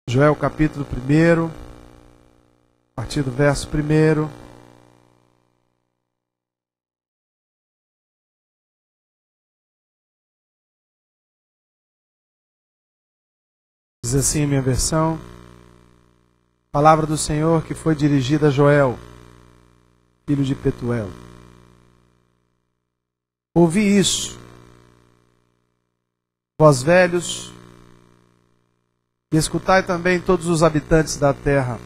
Joel capítulo 1, a partir do verso 1. Diz assim a minha versão: palavra do Senhor que foi dirigida a Joel, filho de Petuel. Ouvi isso, vós velhos, e escutai também todos os habitantes da terra.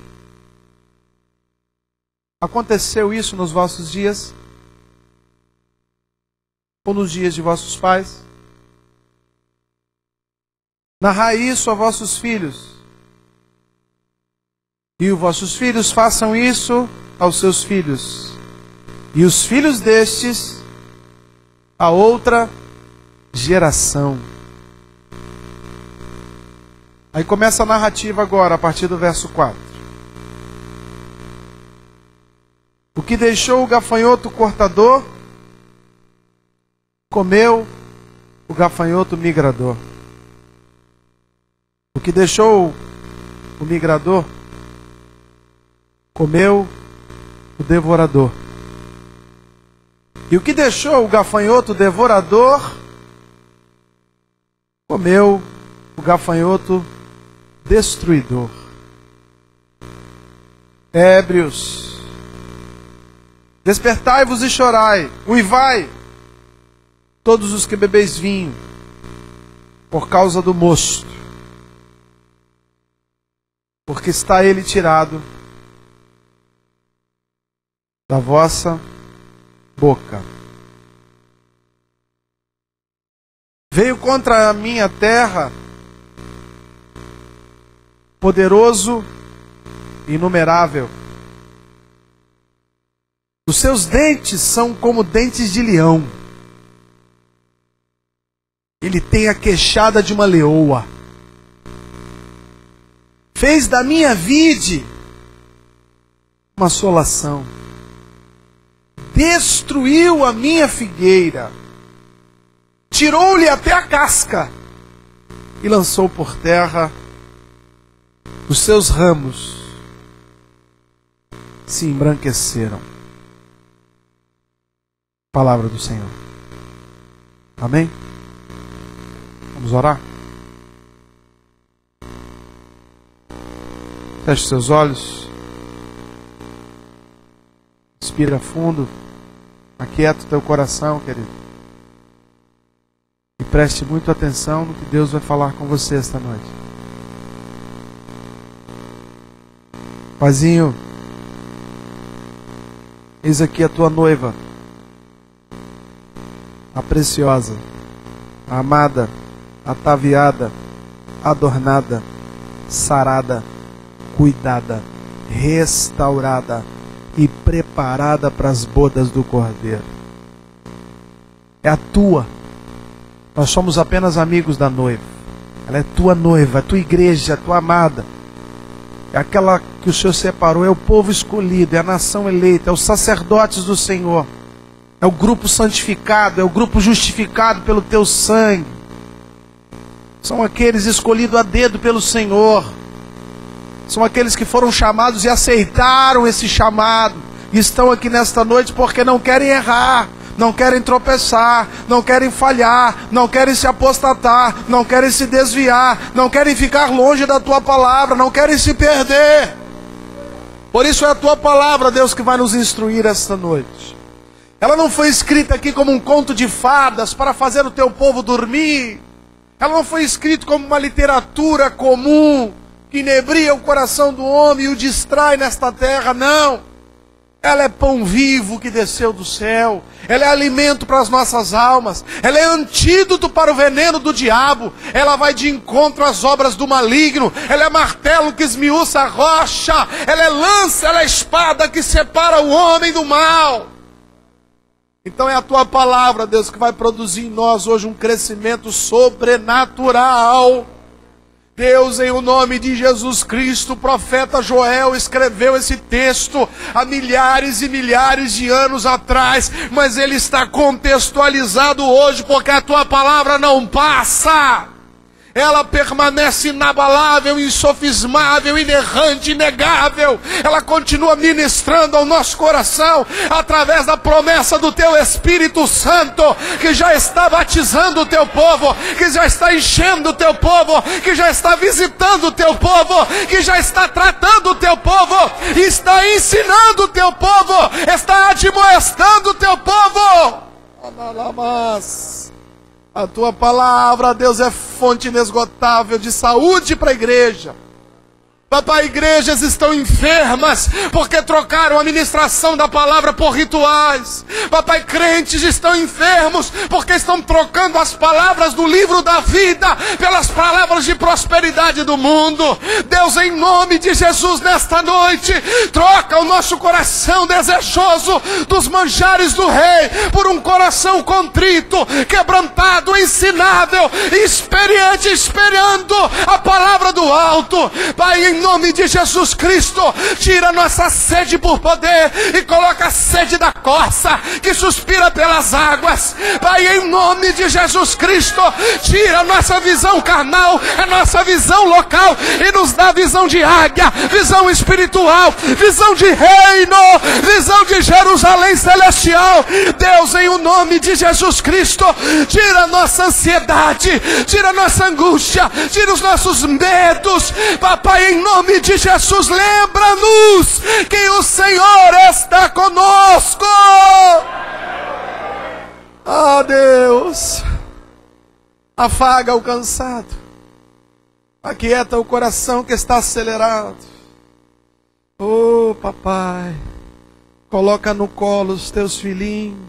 Aconteceu isso nos vossos dias? Ou nos dias de vossos pais? Narrai isso a vossos filhos, e os vossos filhos façam isso aos seus filhos, e os filhos destes a outra geração. Aí começa a narrativa agora, a partir do verso 4. O que deixou o gafanhoto cortador, comeu o gafanhoto migrador. O que deixou o migrador, comeu o devorador. E o que deixou o gafanhoto devorador, comeu o gafanhoto destruidor. Ébrios, despertai-vos e chorai, uivai, todos os que bebeis vinho, por causa do mosto, porque está ele tirado da vossa boca. Veio contra a minha terra poderoso e inumerável. Os seus dentes são como dentes de leão. Ele tem a queixada de uma leoa. Fez da minha vide uma assolação. Destruiu a minha figueira. Tirou-lhe até a casca e lançou por terra. Os seus ramos se embranqueceram. Palavra do Senhor. Amém? Vamos orar? Feche seus olhos. Respira fundo. Aquieta o teu coração, querido. E preste muito atenção no que Deus vai falar com você esta noite. Paizinho, eis aqui a tua noiva, a preciosa, a amada, ataviada, adornada, sarada, cuidada, restaurada e preparada para as bodas do Cordeiro. É a tua. Nós somos apenas amigos da noiva. Ela é tua noiva, a tua igreja, a tua amada. É aquela que o Senhor separou, é o povo escolhido, é a nação eleita, é os sacerdotes do Senhor. É o grupo santificado, é o grupo justificado pelo teu sangue. São aqueles escolhidos a dedo pelo Senhor. São aqueles que foram chamados e aceitaram esse chamado. E estão aqui nesta noite porque não querem errar, não querem tropeçar, não querem falhar, não querem se apostatar, não querem se desviar, não querem ficar longe da tua palavra, não querem se perder. Por isso é a tua palavra, Deus, que vai nos instruir esta noite. Ela não foi escrita aqui como um conto de fadas para fazer o teu povo dormir. Ela não foi escrita como uma literatura comum que inebria o coração do homem e o distrai nesta terra, não. Ela é pão vivo que desceu do céu. Ela é alimento para as nossas almas. Ela é antídoto para o veneno do diabo. Ela vai de encontro às obras do maligno. Ela é martelo que esmiuça a rocha. Ela é lança, ela é espada que separa o homem do mal. Então é a tua palavra, Deus, que vai produzir em nós hoje um crescimento sobrenatural. Deus, em o nome de Jesus Cristo, o profeta Joel escreveu esse texto há milhares e milhares de anos atrás, mas ele está contextualizado hoje, porque a tua palavra não passa. ela permanece inabalável, insofismável, inerrante, inegável. Ela continua ministrando ao nosso coração, através da promessa do teu Espírito Santo, que já está batizando o teu povo, que já está enchendo o teu povo, que já está visitando o teu povo, que já está tratando o teu povo, está ensinando o teu povo, está admoestando o teu povo. A tua palavra, Deus, é fonte inesgotável de saúde para a igreja. Papai, igrejas estão enfermas porque trocaram a ministração da palavra por rituais. Papai, crentes estão enfermos porque estão trocando as palavras do livro da vida pelas palavras de prosperidade do mundo. Deus, em nome de Jesus, nesta noite, troca o nosso coração desejoso dos manjares do Rei por um coração contrito, quebrantado, ensinável, experiente, esperando a palavra do alto. Pai, em nome de Jesus Cristo, tira nossa sede por poder e coloca a sede da corça que suspira pelas águas. Pai, em nome de Jesus Cristo, tira a nossa visão carnal, a nossa visão local e nos dá visão de águia, visão espiritual, visão de reino, visão de Jerusalém celestial. Deus, em o nome de Jesus Cristo, tira a nossa ansiedade, tira a nossa angústia, tira os nossos medos. Papai, em nome de Jesus, lembra-nos que o Senhor está conosco. Ah, Deus, afaga o cansado, aquieta o coração que está acelerado. Oh, papai, coloca no colo os teus filhinhos,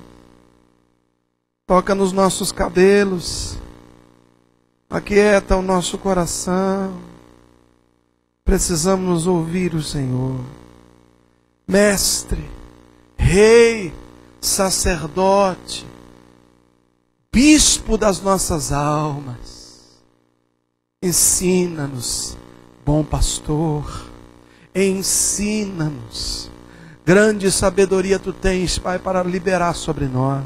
toca nos nossos cabelos, aquieta o nosso coração. Precisamos ouvir o Senhor. Mestre, Rei, sacerdote, bispo das nossas almas, ensina-nos, bom pastor, ensina-nos. Grande sabedoria tu tens, Pai, para liberar sobre nós.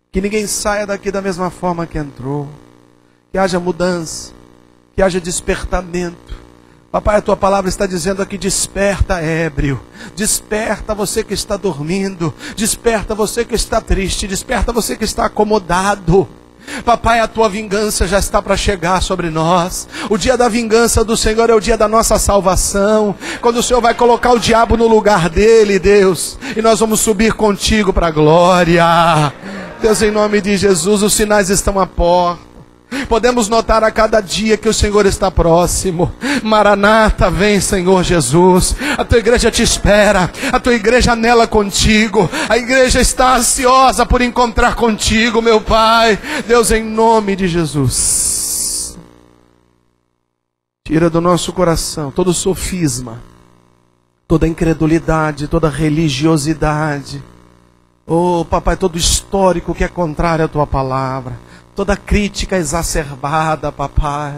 Que ninguém saia daqui da mesma forma que entrou. Que haja mudança, que haja despertamento. Papai, a tua palavra está dizendo aqui: desperta, ébrio, desperta você que está dormindo, desperta você que está triste, desperta você que está acomodado. Papai, a tua vingança já está para chegar sobre nós. O dia da vingança do Senhor é o dia da nossa salvação, quando o Senhor vai colocar o diabo no lugar dele, Deus, e nós vamos subir contigo para a glória. Deus, em nome de Jesus, os sinais estão à porta. Podemos notar a cada dia que o Senhor está próximo. Maranata, vem, Senhor Jesus. A tua igreja te espera, a tua igreja anela contigo, a igreja está ansiosa por encontrar contigo, meu Pai. Deus, em nome de Jesus, tira do nosso coração todo sofisma, toda incredulidade, toda religiosidade. Oh, papai, todo histórico que é contrário à tua palavra, toda crítica exacerbada, papai.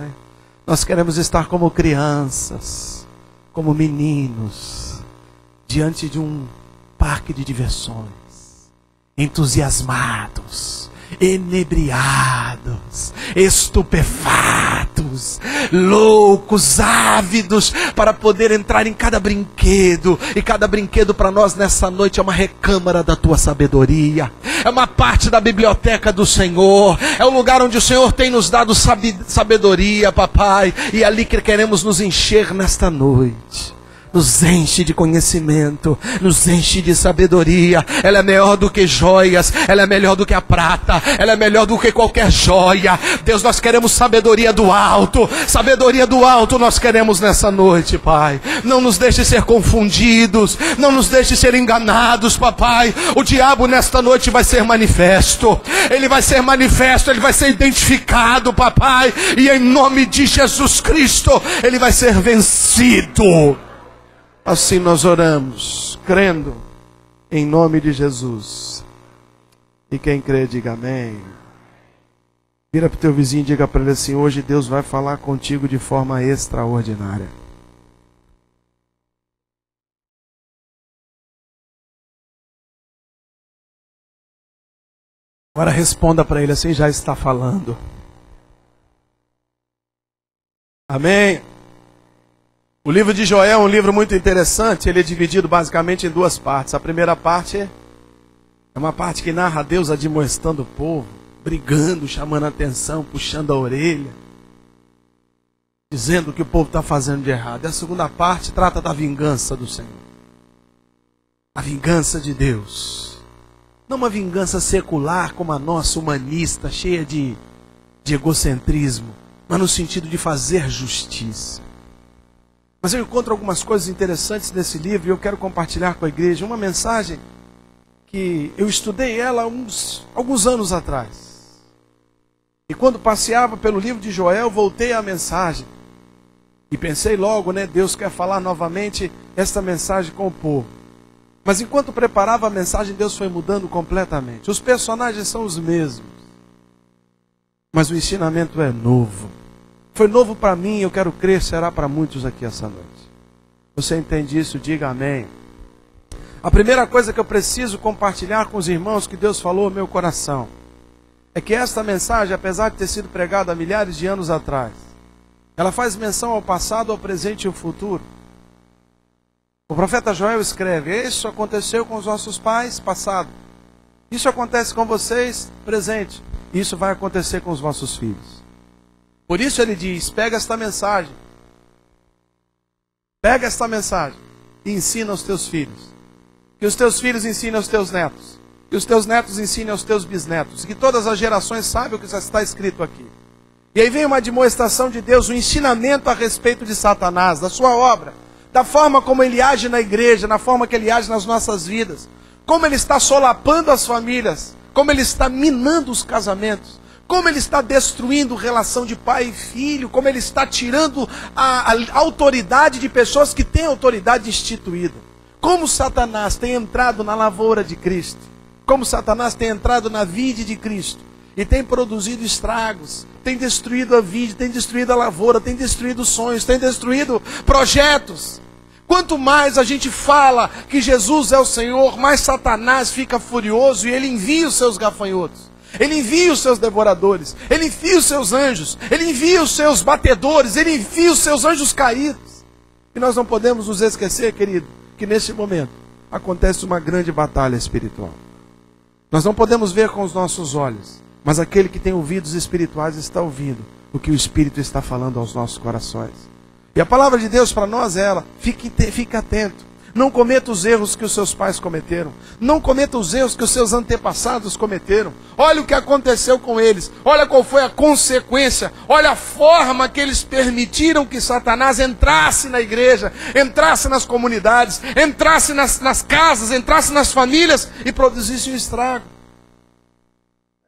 Nós queremos estar como crianças, como meninos, diante de um parque de diversões, entusiasmados, enebriados, estupefatos, loucos, ávidos, para poder entrar em cada brinquedo. E cada brinquedo para nós nessa noite é uma recâmara da tua sabedoria, é uma parte da biblioteca do Senhor, é o lugar onde o Senhor tem nos dado sabedoria, papai, e é ali que queremos nos encher nesta noite. Nos enche de conhecimento, nos enche de sabedoria. Ela é melhor do que joias, ela é melhor do que a prata, ela é melhor do que qualquer joia. Deus, nós queremos sabedoria do alto nós queremos nessa noite, Pai. Não nos deixe ser confundidos, não nos deixe ser enganados, papai. O diabo nesta noite vai ser manifesto, ele vai ser manifesto, ele vai ser identificado, papai, e em nome de Jesus Cristo, ele vai ser vencido. Assim nós oramos, crendo, em nome de Jesus. E quem crê, diga amém. Vira para o teu vizinho e diga para ele assim: hoje Deus vai falar contigo de forma extraordinária. Agora responda para ele assim: já está falando. Amém. O livro de Joel é um livro muito interessante. Ele é dividido basicamente em duas partes. A primeira parte é uma parte que narra Deus admoestando o povo, brigando, chamando a atenção, puxando a orelha, dizendo o que o povo está fazendo de errado. E a segunda parte trata da vingança do Senhor. A vingança de Deus. Não uma vingança secular como a nossa, humanista, cheia de egocentrismo, mas no sentido de fazer justiça. Mas eu encontro algumas coisas interessantes nesse livro e eu quero compartilhar com a igreja uma mensagem que eu estudei ela alguns anos atrás. E quando passeava pelo livro de Joel, voltei à mensagem. E pensei logo, Deus quer falar novamente esta mensagem com o povo. Mas enquanto preparava a mensagem, Deus foi mudando completamente. Os personagens são os mesmos, mas o ensinamento é novo. Foi novo para mim, eu quero crer, será para muitos aqui essa noite. Você entende isso? Diga amém. A primeira coisa que eu preciso compartilhar com os irmãos que Deus falou ao meu coração é que esta mensagem, apesar de ter sido pregada há milhares de anos atrás, ela faz menção ao passado, ao presente e ao futuro. O profeta Joel escreve: isso aconteceu com os nossos pais, passado. Isso acontece com vocês, presente. Isso vai acontecer com os vossos filhos. Por isso ele diz: pega esta mensagem e ensina aos teus filhos. Que os teus filhos ensinem aos teus netos. Que os teus netos ensinem aos teus bisnetos. Que todas as gerações saibam o que já está escrito aqui. E aí vem uma demonstração de Deus, um ensinamento a respeito de Satanás, da sua obra, da forma como ele age na igreja, na forma que ele age nas nossas vidas, como ele está solapando as famílias, como ele está minando os casamentos, como ele está destruindo relação de pai e filho, como ele está tirando a autoridade de pessoas que têm autoridade instituída. Como Satanás tem entrado na lavoura de Cristo, como Satanás tem entrado na vide de Cristo e tem produzido estragos, tem destruído a vide, tem destruído a lavoura, tem destruído sonhos, tem destruído projetos. Quanto mais a gente fala que Jesus é o Senhor, mais Satanás fica furioso e ele envia os seus gafanhotos. Ele envia os seus devoradores, ele envia os seus anjos, ele envia os seus batedores, ele envia os seus anjos caídos. E nós não podemos nos esquecer, querido, que neste momento acontece uma grande batalha espiritual. Nós não podemos ver com os nossos olhos, mas aquele que tem ouvidos espirituais está ouvindo o que o Espírito está falando aos nossos corações. E a palavra de Deus para nós é ela: fique atento. Não cometa os erros que os seus pais cometeram. Não cometa os erros que os seus antepassados cometeram. Olha o que aconteceu com eles. Olha qual foi a consequência. Olha a forma que eles permitiram que Satanás entrasse na igreja, entrasse nas comunidades, entrasse nas casas, entrasse nas famílias e produzisse um estrago.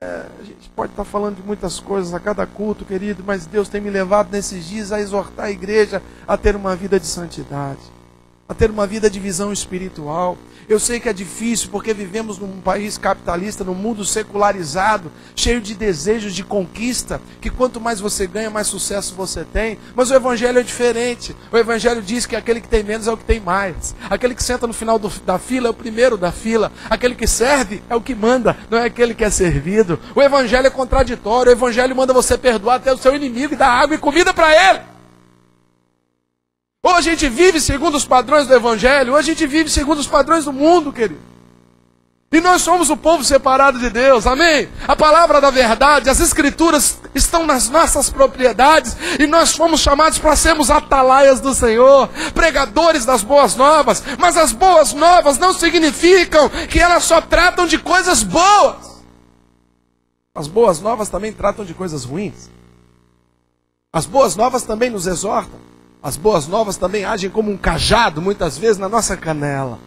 A gente pode estar falando de muitas coisas a cada culto, querido, mas Deus tem me levado nesses dias a exortar a igreja a ter uma vida de santidade, a ter uma vida de visão espiritual. Eu sei que é difícil porque vivemos num país capitalista, num mundo secularizado, cheio de desejos de conquista, que quanto mais você ganha, mais sucesso você tem. Mas o Evangelho é diferente. O Evangelho diz que aquele que tem menos é o que tem mais. Aquele que senta no final da fila é o primeiro da fila. Aquele que serve é o que manda, não é aquele que é servido. O Evangelho é contraditório. O Evangelho manda você perdoar até o seu inimigo e dar água e comida para ele. Ou a gente vive segundo os padrões do Evangelho, ou a gente vive segundo os padrões do mundo, querido. E nós somos o povo separado de Deus, amém? A palavra da verdade, as escrituras estão nas nossas propriedades, e nós fomos chamados para sermos atalaias do Senhor, pregadores das boas novas. Mas as boas novas não significam que elas só tratam de coisas boas. As boas novas também tratam de coisas ruins. As boas novas também nos exortam. As boas novas também agem como um cajado, muitas vezes, na nossa canela.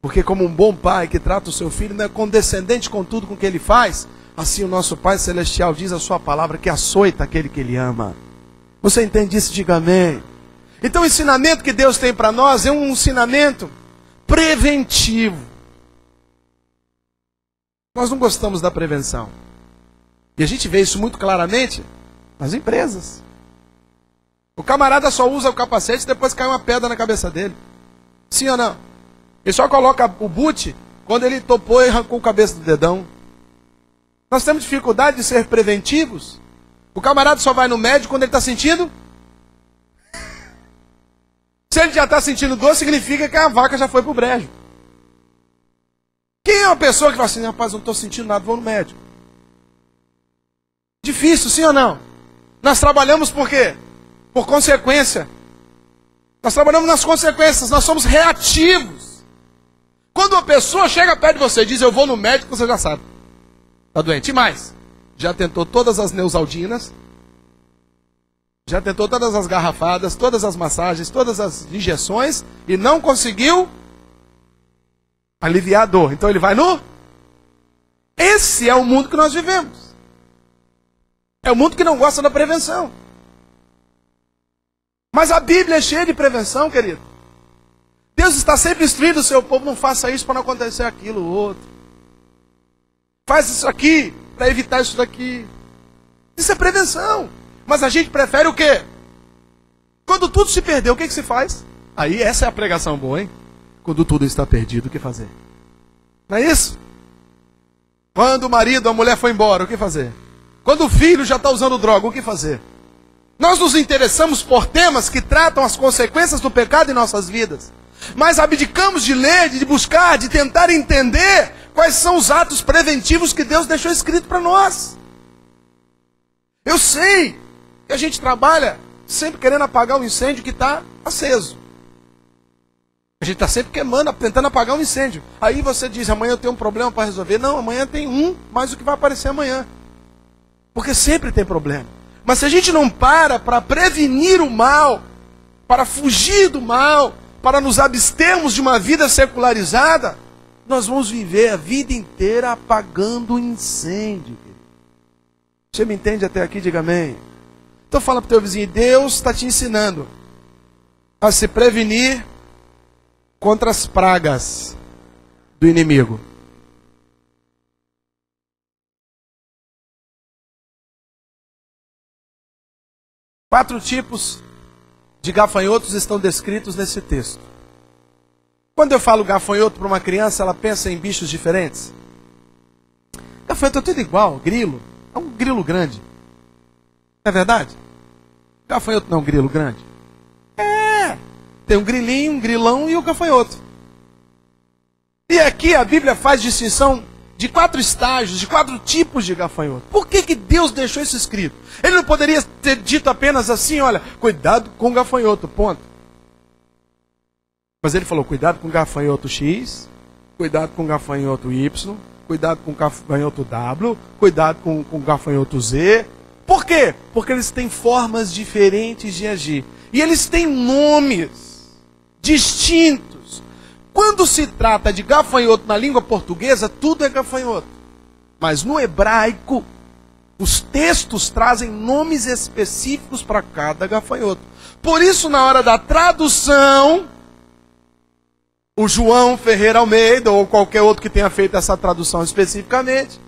Porque como um bom pai que trata o seu filho, não é condescendente com tudo com que ele faz, assim o nosso Pai Celestial diz a sua palavra que açoita aquele que ele ama. Você entende isso? Diga amém. Então o ensinamento que Deus tem para nós é um ensinamento preventivo. Nós não gostamos da prevenção. E a gente vê isso muito claramente nas empresas. O camarada só usa o capacete e depois cai uma pedra na cabeça dele. Sim ou não? Ele só coloca o boot quando ele topou e arrancou a cabeça do dedão. Nós temos dificuldade de ser preventivos. O camarada só vai no médico quando ele está sentindo Se ele já está sentindo dor, significa que a vaca já foi para o brejo. Quem é uma pessoa que fala assim, rapaz, eu não estou sentindo nada, vou no médico? Difícil, sim ou não? Nós trabalhamos por quê? Por consequência. Nós trabalhamos nas consequências, nós somos reativos. Quando uma pessoa chega perto de você e diz, eu vou no médico, você já sabe. Está doente. E mais? Já tentou todas as Neusaldinas, já tentou todas as garrafadas, todas as massagens, todas as injeções e não conseguiu aliviar a dor. Então ele vai no... Esse é o mundo que nós vivemos. É o mundo que não gosta da prevenção. Mas a Bíblia é cheia de prevenção, querido. Deus está sempre instruindo o seu povo, não faça isso para não acontecer aquilo ou outro. Faz isso aqui para evitar isso daqui. Isso é prevenção. Mas a gente prefere o quê? Quando tudo se perdeu, o que se faz? Aí essa é a pregação boa, hein? Quando tudo está perdido, o que fazer? Não é isso? Quando o marido, a mulher foi embora, o que fazer? Quando o filho já está usando droga, o que fazer? Nós nos interessamos por temas que tratam as consequências do pecado em nossas vidas. Mas abdicamos de ler, de buscar, de tentar entender quais são os atos preventivos que Deus deixou escrito para nós. Eu sei que a gente trabalha sempre querendo apagar o incêndio que está aceso. A gente está sempre queimando, tentando apagar um incêndio. Aí você diz, amanhã eu tenho um problema para resolver. Não, amanhã tem um, mas o que vai aparecer amanhã. Porque sempre tem problema. Mas se a gente não para prevenir o mal, para fugir do mal, para nos abstermos de uma vida secularizada, nós vamos viver a vida inteira apagando o incêndio. Você me entende até aqui? Diga amém. Então fala para o teu vizinho, Deus está te ensinando a se prevenir contra as pragas do inimigo. Quatro tipos de gafanhotos estão descritos nesse texto. Quando eu falo gafanhoto para uma criança, ela pensa em bichos diferentes. Gafanhoto é tudo igual, grilo. É um grilo grande. Não é verdade? Gafanhoto não é um grilo grande? É. Tem um grilinho, um grilão e o gafanhoto. E aqui a Bíblia faz distinção de 4 estágios, de 4 tipos de gafanhoto. Por que Deus deixou isso escrito? Ele não poderia ter dito apenas assim, olha, cuidado com o gafanhoto, ponto. Mas ele falou, cuidado com o gafanhoto X, cuidado com o gafanhoto Y, cuidado com o gafanhoto W, cuidado com o gafanhoto Z. Por quê? Porque eles têm formas diferentes de agir. E eles têm nomes distintos. Quando se trata de gafanhoto na língua portuguesa, tudo é gafanhoto. Mas no hebraico, os textos trazem nomes específicos para cada gafanhoto. Por isso, na hora da tradução, o João Ferreira Almeida, ou qualquer outro que tenha feito essa tradução especificamente,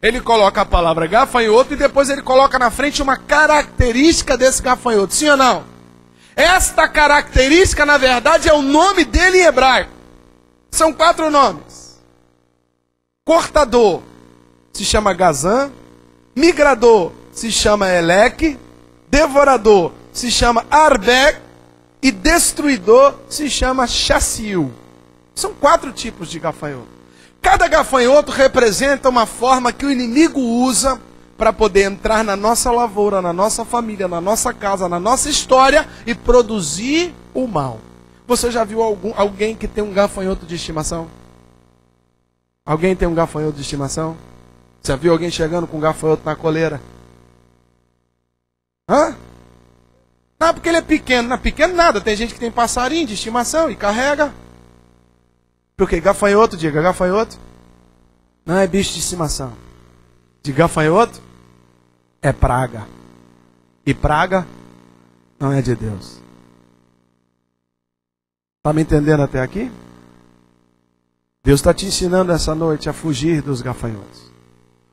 ele coloca a palavra gafanhoto e depois ele coloca na frente uma característica desse gafanhoto. Sim ou não? Esta característica, na verdade, é o nome dele em hebraico. São 4 nomes. Cortador se chama Gazan. Migrador se chama Eleque. Devorador se chama Arbeq. E destruidor se chama Chassiu. São 4 tipos de gafanhoto. Cada gafanhoto representa uma forma que o inimigo usa para poder entrar na nossa lavoura, na nossa família, na nossa casa, na nossa história e produzir o mal. Você já viu alguém que tem um gafanhoto de estimação? Alguém tem um gafanhoto de estimação? Já viu alguém chegando com um gafanhoto na coleira? Hã? Ah, porque ele é pequeno. Não é pequeno nada. Tem gente que tem passarinho de estimação e carrega. Porque gafanhoto, diga, gafanhoto não é bicho de estimação. De gafanhoto é praga. E praga não é de Deus. Está me entendendo até aqui? Deus está te ensinando essa noite a fugir dos gafanhotos.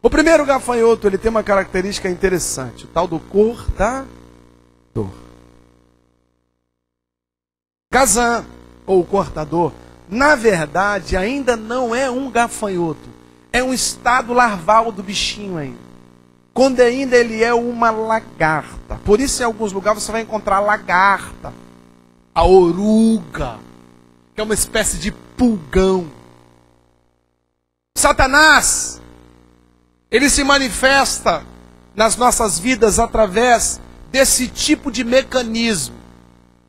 O primeiro gafanhoto, ele tem uma característica interessante. O tal do cortador. Gazan, ou cortador, na verdade ainda não é um gafanhoto. É um estado larval do bichinho ainda. Quando ainda ele é uma lagarta. Por isso em alguns lugares você vai encontrar lagarta. a oruga, que é uma espécie de pulgão. Satanás, ele se manifesta nas nossas vidas através desse tipo de mecanismo,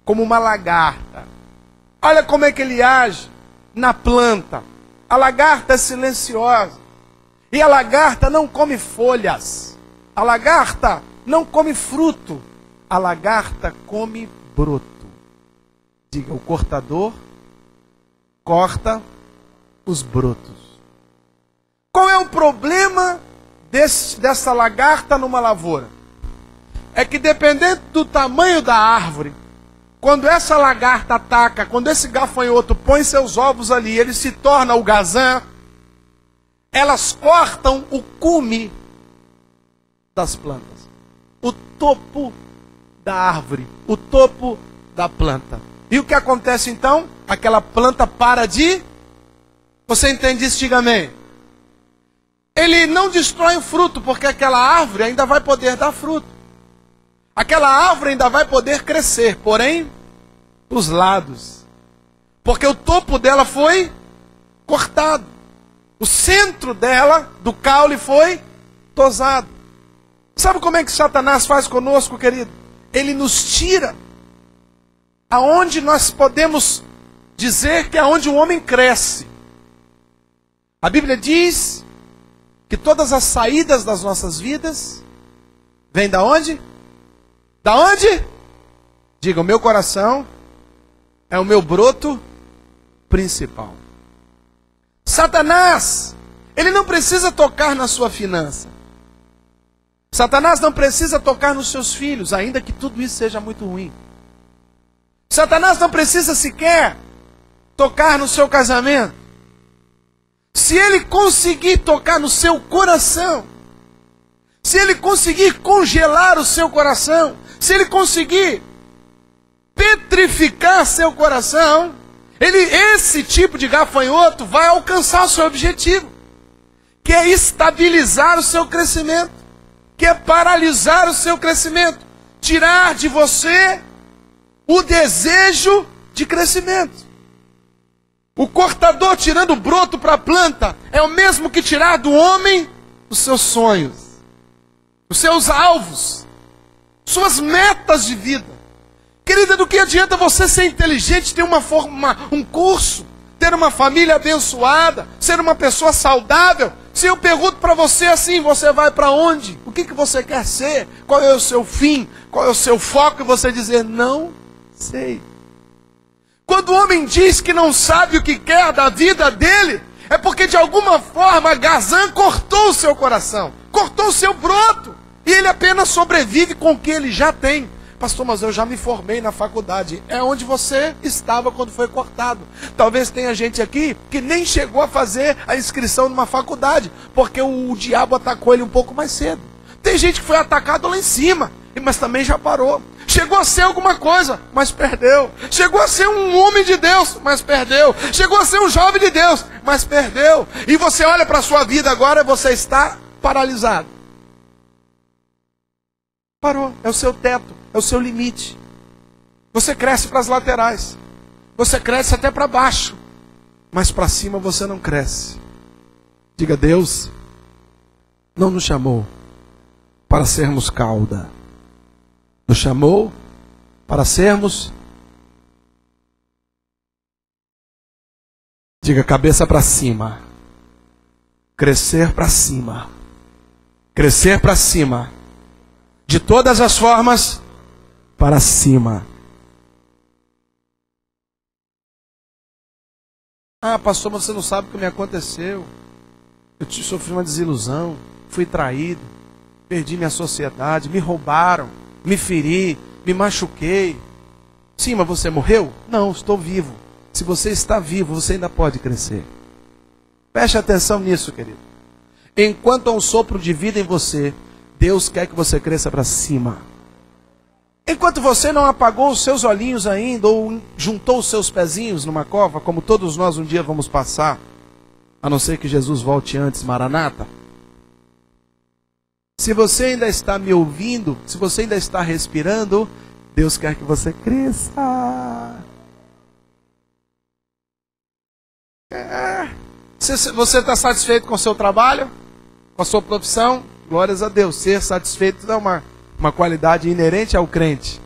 como uma lagarta. Olha como é que ele age na planta. A lagarta é silenciosa. E a lagarta não come folhas. A lagarta não come fruto. A lagarta come broto. Diga, o cortador corta os brotos. Qual é o problema dessa lagarta numa lavoura? É que dependendo do tamanho da árvore, quando essa lagarta ataca, quando esse gafanhoto põe seus ovos ali, ele se torna o gazã, elas cortam o cume das plantas, o topo da árvore, o topo da planta. E o que acontece então? Aquela planta para de... Você entende isso? Diga amém. Ele não destrói o fruto, porque aquela árvore ainda vai poder dar fruto. Aquela árvore ainda vai poder crescer, porém, os lados. Porque o topo dela foi cortado. O centro dela, do caule, foi tosado. Sabe como é que Satanás faz conosco, querido? Ele nos tira aonde nós podemos dizer que é onde o homem cresce. A Bíblia diz que todas as saídas das nossas vidas vêm da onde? Da onde? Diga, o meu coração é o meu broto principal. Satanás, ele não precisa tocar na sua finança. Satanás não precisa tocar nos seus filhos, ainda que tudo isso seja muito ruim. Satanás não precisa sequer tocar no seu casamento. Se ele conseguir tocar no seu coração, se ele conseguir congelar o seu coração, se ele conseguir petrificar seu coração, esse tipo de gafanhoto vai alcançar o seu objetivo, que é estabilizar o seu crescimento, que é paralisar o seu crescimento, tirar de você o desejo de crescimento. O cortador tirando o broto para a planta é o mesmo que tirar do homem os seus sonhos, os seus alvos, suas metas de vida. Querida, do que adianta você ser inteligente, ter um curso, ter uma família abençoada, ser uma pessoa saudável, se eu pergunto para você assim, você vai para onde? O que você quer ser? Qual é o seu fim? Qual é o seu foco? E você dizer, não sei. Quando o homem diz que não sabe o que quer da vida dele, é porque de alguma forma Gazã cortou o seu coração, cortou o seu broto, e ele apenas sobrevive com o que ele já tem. Pastor, mas eu já me formei na faculdade. É onde você estava quando foi cortado. Talvez tenha gente aqui que nem chegou a fazer a inscrição numa faculdade, porque o diabo atacou ele um pouco mais cedo. Tem gente que foi atacado lá em cima, mas também já parou. Chegou a ser alguma coisa, mas perdeu. Chegou a ser um homem de Deus, mas perdeu. Chegou a ser um jovem de Deus, mas perdeu. E você olha para a sua vida agora e você está paralisado. Parou, é o seu teto, é o seu limite. Você cresce para as laterais, você cresce até para baixo, mas para cima você não cresce. Diga, Deus não nos chamou para sermos cauda, nos chamou para sermos, diga, cabeça para cima, crescer para cima, crescer para cima. De todas as formas, para cima. Ah, pastor, mas você não sabe o que me aconteceu. Eu sofri uma desilusão, fui traído, perdi minha sociedade, me roubaram, me feri, me machuquei. Sim, mas você morreu? Não, estou vivo. Se você está vivo, você ainda pode crescer. Preste atenção nisso, querido. Enquanto há um sopro de vida em você, Deus quer que você cresça para cima. Enquanto você não apagou os seus olhinhos ainda, ou juntou os seus pezinhos numa cova, como todos nós um dia vamos passar, a não ser que Jesus volte antes, Maranata. Se você ainda está me ouvindo, se você ainda está respirando, Deus quer que você cresça. Você está satisfeito com o seu trabalho? Com a sua profissão? Glórias a Deus. Ser satisfeito é uma qualidade inerente ao crente.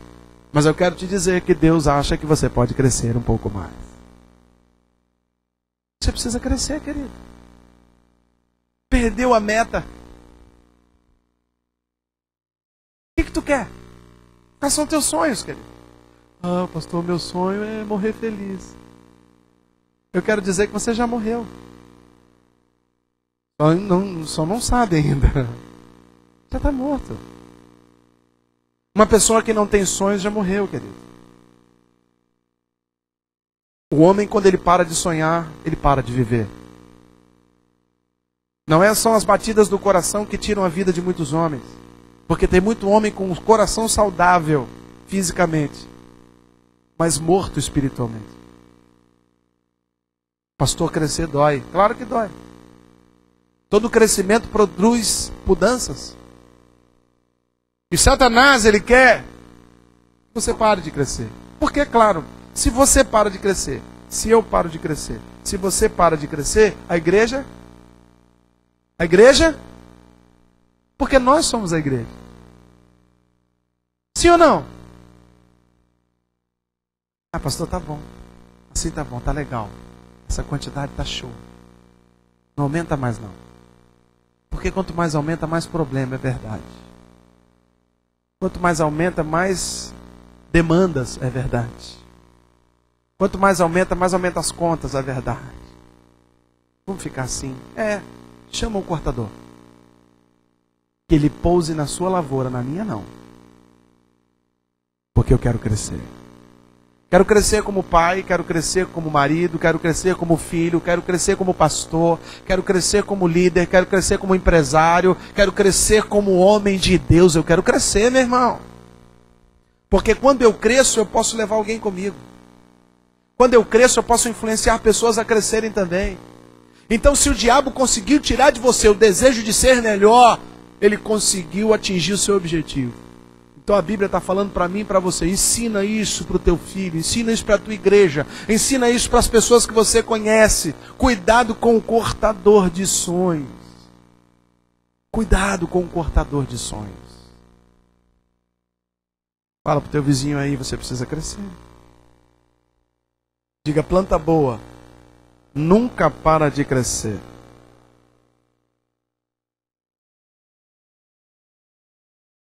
Mas eu quero te dizer que Deus acha que você pode crescer um pouco mais. Você precisa crescer, querido. Perdeu a meta. O que tu quer? Quais são teus sonhos, querido? Ah, pastor, meu sonho é morrer feliz. Eu quero dizer que você já morreu. Só não sabe ainda. Já está morto. Uma pessoa que não tem sonhos já morreu, querido. O homem, quando ele para de sonhar, ele para de viver. Não são as batidas do coração que tiram a vida de muitos homens. Porque tem muito homem com o coração saudável fisicamente, mas morto espiritualmente. Pastor, crescer dói. Claro que dói. Todo crescimento produz mudanças. E Satanás, ele quer que você pare de crescer. Porque, claro, se você para de crescer, se eu paro de crescer, se você para de crescer, a igreja? Porque nós somos a igreja. Sim ou não? Ah, pastor, tá bom. Assim tá bom, tá legal. Essa quantidade tá show. Não aumenta mais não. Porque quanto mais aumenta, mais problema, é verdade. Quanto mais aumenta, mais demandas, é verdade. Quanto mais aumenta as contas, é verdade. Vamos ficar assim. Chama o cortador. Que ele pouse na sua lavoura, na minha não. Porque eu quero crescer. Quero crescer como pai, quero crescer como marido, quero crescer como filho, quero crescer como pastor, quero crescer como líder, quero crescer como empresário, quero crescer como homem de Deus. Eu quero crescer, meu irmão. Porque quando eu cresço, eu posso levar alguém comigo. Quando eu cresço, eu posso influenciar pessoas a crescerem também. Então, se o diabo conseguiu tirar de você o desejo de ser melhor, ele conseguiu atingir o seu objetivo. Então a Bíblia está falando para mim e para você, ensina isso para o teu filho, ensina isso para a tua igreja, ensina isso para as pessoas que você conhece. Cuidado com o cortador de sonhos. Cuidado com o cortador de sonhos. Fala para o teu vizinho aí, você precisa crescer. Diga, planta boa nunca para de crescer.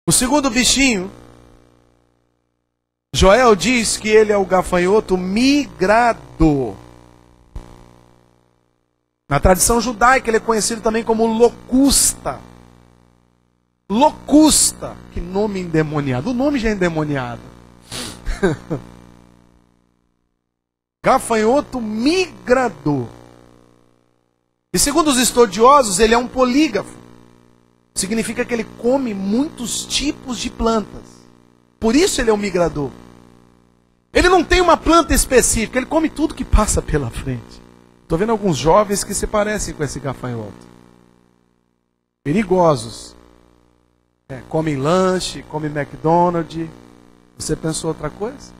O segundo bichinho, Joel diz que ele é o gafanhoto migrador. Na tradição judaica ele é conhecido também como locusta. Locusta, que nome endemoniado. O nome já é endemoniado. Gafanhoto migrador. E segundo os estudiosos, ele é um polígafo. Significa que ele come muitos tipos de plantas. Por isso ele é um migrador. Ele não tem uma planta específica, ele come tudo que passa pela frente. Estou vendo alguns jovens que se parecem com esse gafanhoto. Perigosos. Comem lanche, comem McDonald's. Você pensou outra coisa?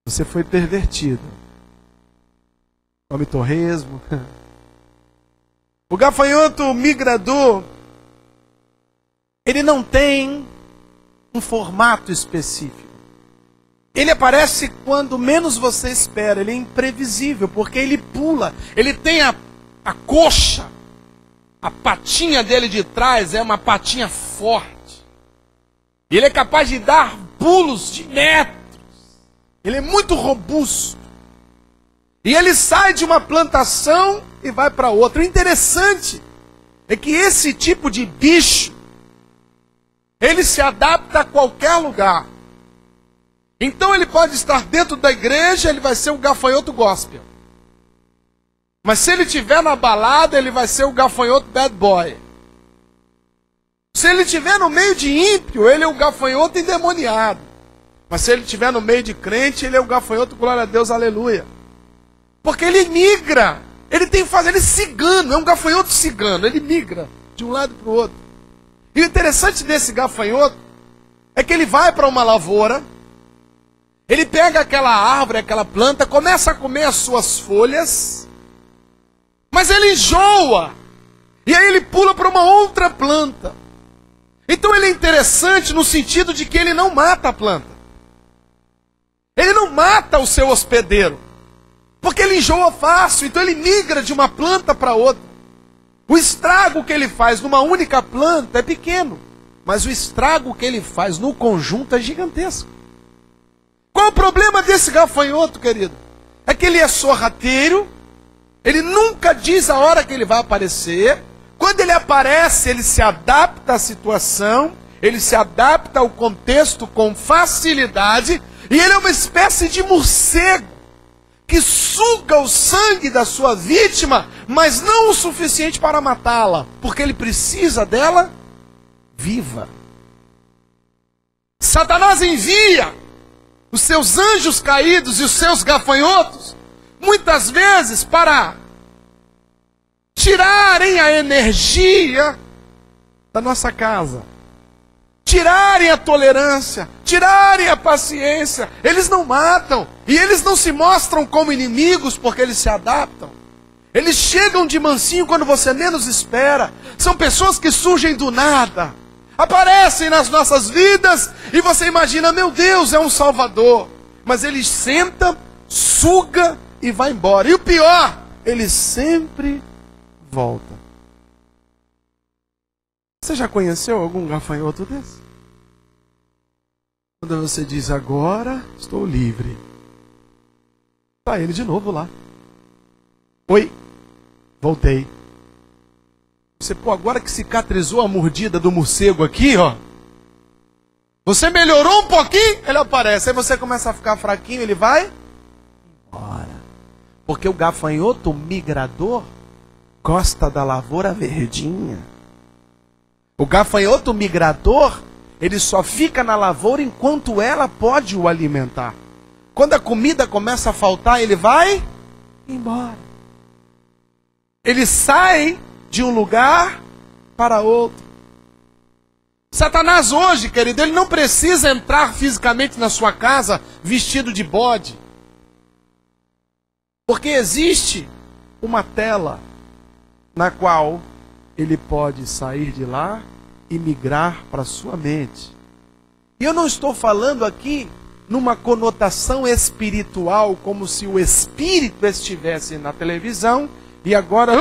Você foi pervertido. Come torresmo. O gafanhoto migrador, ele não tem um formato específico. Ele aparece quando menos você espera. Ele é imprevisível, porque ele pula. Ele tem a coxa. A patinha dele de trás é uma patinha forte. Ele é capaz de dar pulos de metros. Ele é muito robusto. E ele sai de uma plantação e vai para outra. O interessante é que esse tipo de bicho, ele se adapta a qualquer lugar. Então ele pode estar dentro da igreja, ele vai ser o gafanhoto gospel. Mas se ele estiver na balada, ele vai ser o gafanhoto bad boy. Se ele estiver no meio de ímpio, ele é o gafanhoto endemoniado. Mas se ele estiver no meio de crente, ele é o gafanhoto, glória a Deus, aleluia. Porque ele migra. Ele é cigano, é um gafanhoto cigano. Ele migra de um lado para o outro. E o interessante desse gafanhoto é que ele vai para uma lavoura, ele pega aquela árvore, aquela planta, começa a comer as suas folhas, Mas ele enjoa. E aí ele pula para uma outra planta. Então ele é interessante no sentido de que ele não mata a planta. Ele não mata o seu hospedeiro. Porque ele enjoa fácil, então ele migra de uma planta para outra. O estrago que ele faz numa única planta é pequeno. Mas o estrago que ele faz no conjunto é gigantesco. Qual o problema desse gafanhoto, querido? É que ele é sorrateiro. Ele nunca diz a hora que ele vai aparecer. Quando ele aparece, ele se adapta à situação, ele se adapta ao contexto com facilidade, e ele é uma espécie de morcego que suga o sangue da sua vítima, mas não o suficiente para matá-la, porque ele precisa dela viva. Satanás envia os seus anjos caídos e os seus gafanhotos, muitas vezes para tirarem a energia da nossa casa, tirarem a tolerância, tirarem a paciência. Eles não matam, e eles não se mostram como inimigos, porque eles se adaptam. Eles chegam de mansinho quando você menos espera. São pessoas que surgem do nada, aparecem nas nossas vidas, e você imagina, meu Deus, é um salvador. Mas ele senta, suga e vai embora. E o pior, ele sempre volta. Você já conheceu algum gafanhoto desse? Quando você diz, agora estou livre, está ele de novo lá. Oi, voltei. Você, pô, agora que cicatrizou a mordida do morcego aqui, ó, você melhorou um pouquinho, ele aparece. Aí você começa a ficar fraquinho, ele vai embora. Porque o gafanhoto migrador gosta da lavoura verdinha. O gafanhoto migrador, ele só fica na lavoura enquanto ela pode o alimentar. Quando a comida começa a faltar, ele vai embora. Ele sai de um lugar para outro. Satanás hoje, querido, ele não precisa entrar fisicamente na sua casa vestido de bode. Porque existe uma tela na qual ele pode sair de lá e migrar para a sua mente. E eu não estou falando aqui numa conotação espiritual, como se o espírito estivesse na televisão e agora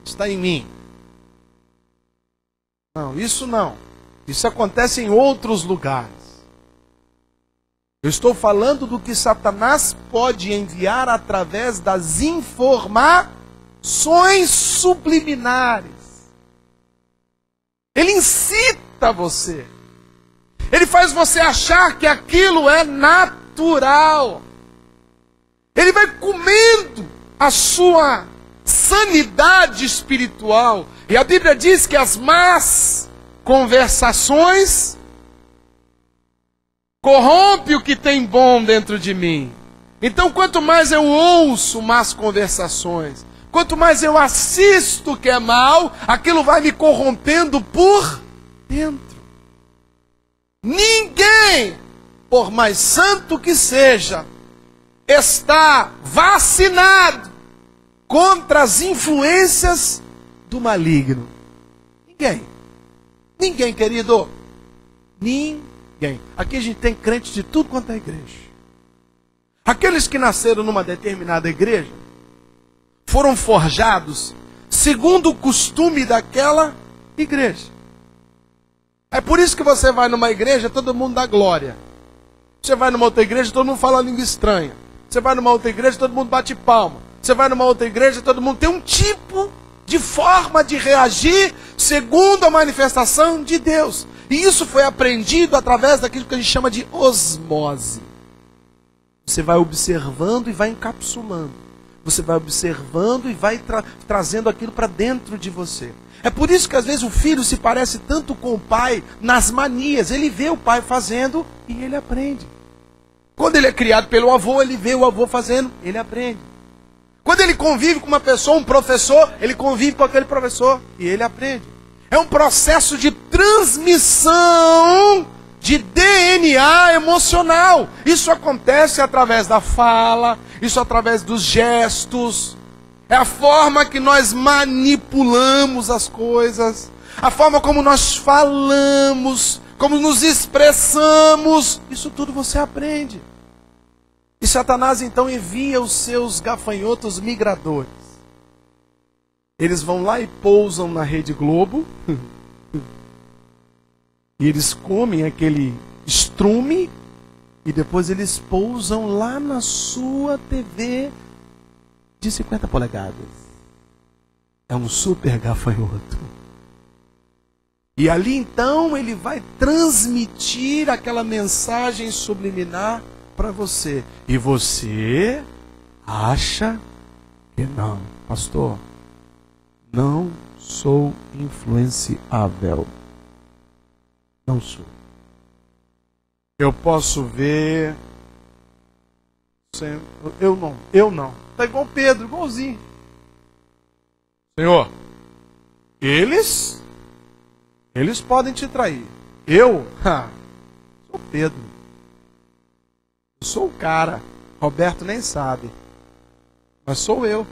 está em mim. Não, isso não. Isso acontece em outros lugares. Eu estou falando do que Satanás pode enviar através das informações subliminares. Ele incita você. Ele faz você achar que aquilo é natural. Ele vai comendo a sua sanidade espiritual. E a Bíblia diz que as más conversações corrompe o que tem bom dentro de mim. Então, quanto mais eu ouço más conversações, quanto mais eu assisto o que é mal, aquilo vai me corrompendo por dentro. Ninguém, por mais santo que seja, está vacinado contra as influências do maligno. Ninguém. Ninguém, querido. Ninguém. Aqui a gente tem crentes de tudo quanto é igreja. Aqueles que nasceram numa determinada igreja foram forjados segundo o costume daquela igreja. É por isso que você vai numa igreja, todo mundo dá glória. Você vai numa outra igreja, todo mundo fala língua estranha. Você vai numa outra igreja, todo mundo bate palma. Você vai numa outra igreja, todo mundo tem um tipo de forma de reagir segundo a manifestação de Deus. E isso foi aprendido através daquilo que a gente chama de osmose. Você vai observando e vai encapsulando. Você vai observando e vai trazendo aquilo para dentro de você. É por isso que às vezes o filho se parece tanto com o pai nas manias. Ele vê o pai fazendo e ele aprende. Quando ele é criado pelo avô, ele vê o avô fazendo, ele aprende. Quando ele convive com uma pessoa, um professor, ele convive com aquele professor e ele aprende. É um processo de transmissão de DNA emocional. Isso acontece através da fala, isso através dos gestos. É a forma que nós manipulamos as coisas, a forma como nós falamos, como nos expressamos. Isso tudo você aprende. E Satanás então envia os seus gafanhotos migradores. Eles vão lá e pousam na Rede Globo. E eles comem aquele estrume. E depois eles pousam lá na sua TV de 50 polegadas. É um super gafanhoto. E ali então ele vai transmitir aquela mensagem subliminar para você. E você acha que não. Pastor, não sou influenciável. Não sou. Eu posso ver. Eu não. Está igual Pedro, igualzinho. Senhor, eles podem te trair. Eu sou Pedro. Eu sou o cara. Roberto nem sabe. Mas sou eu.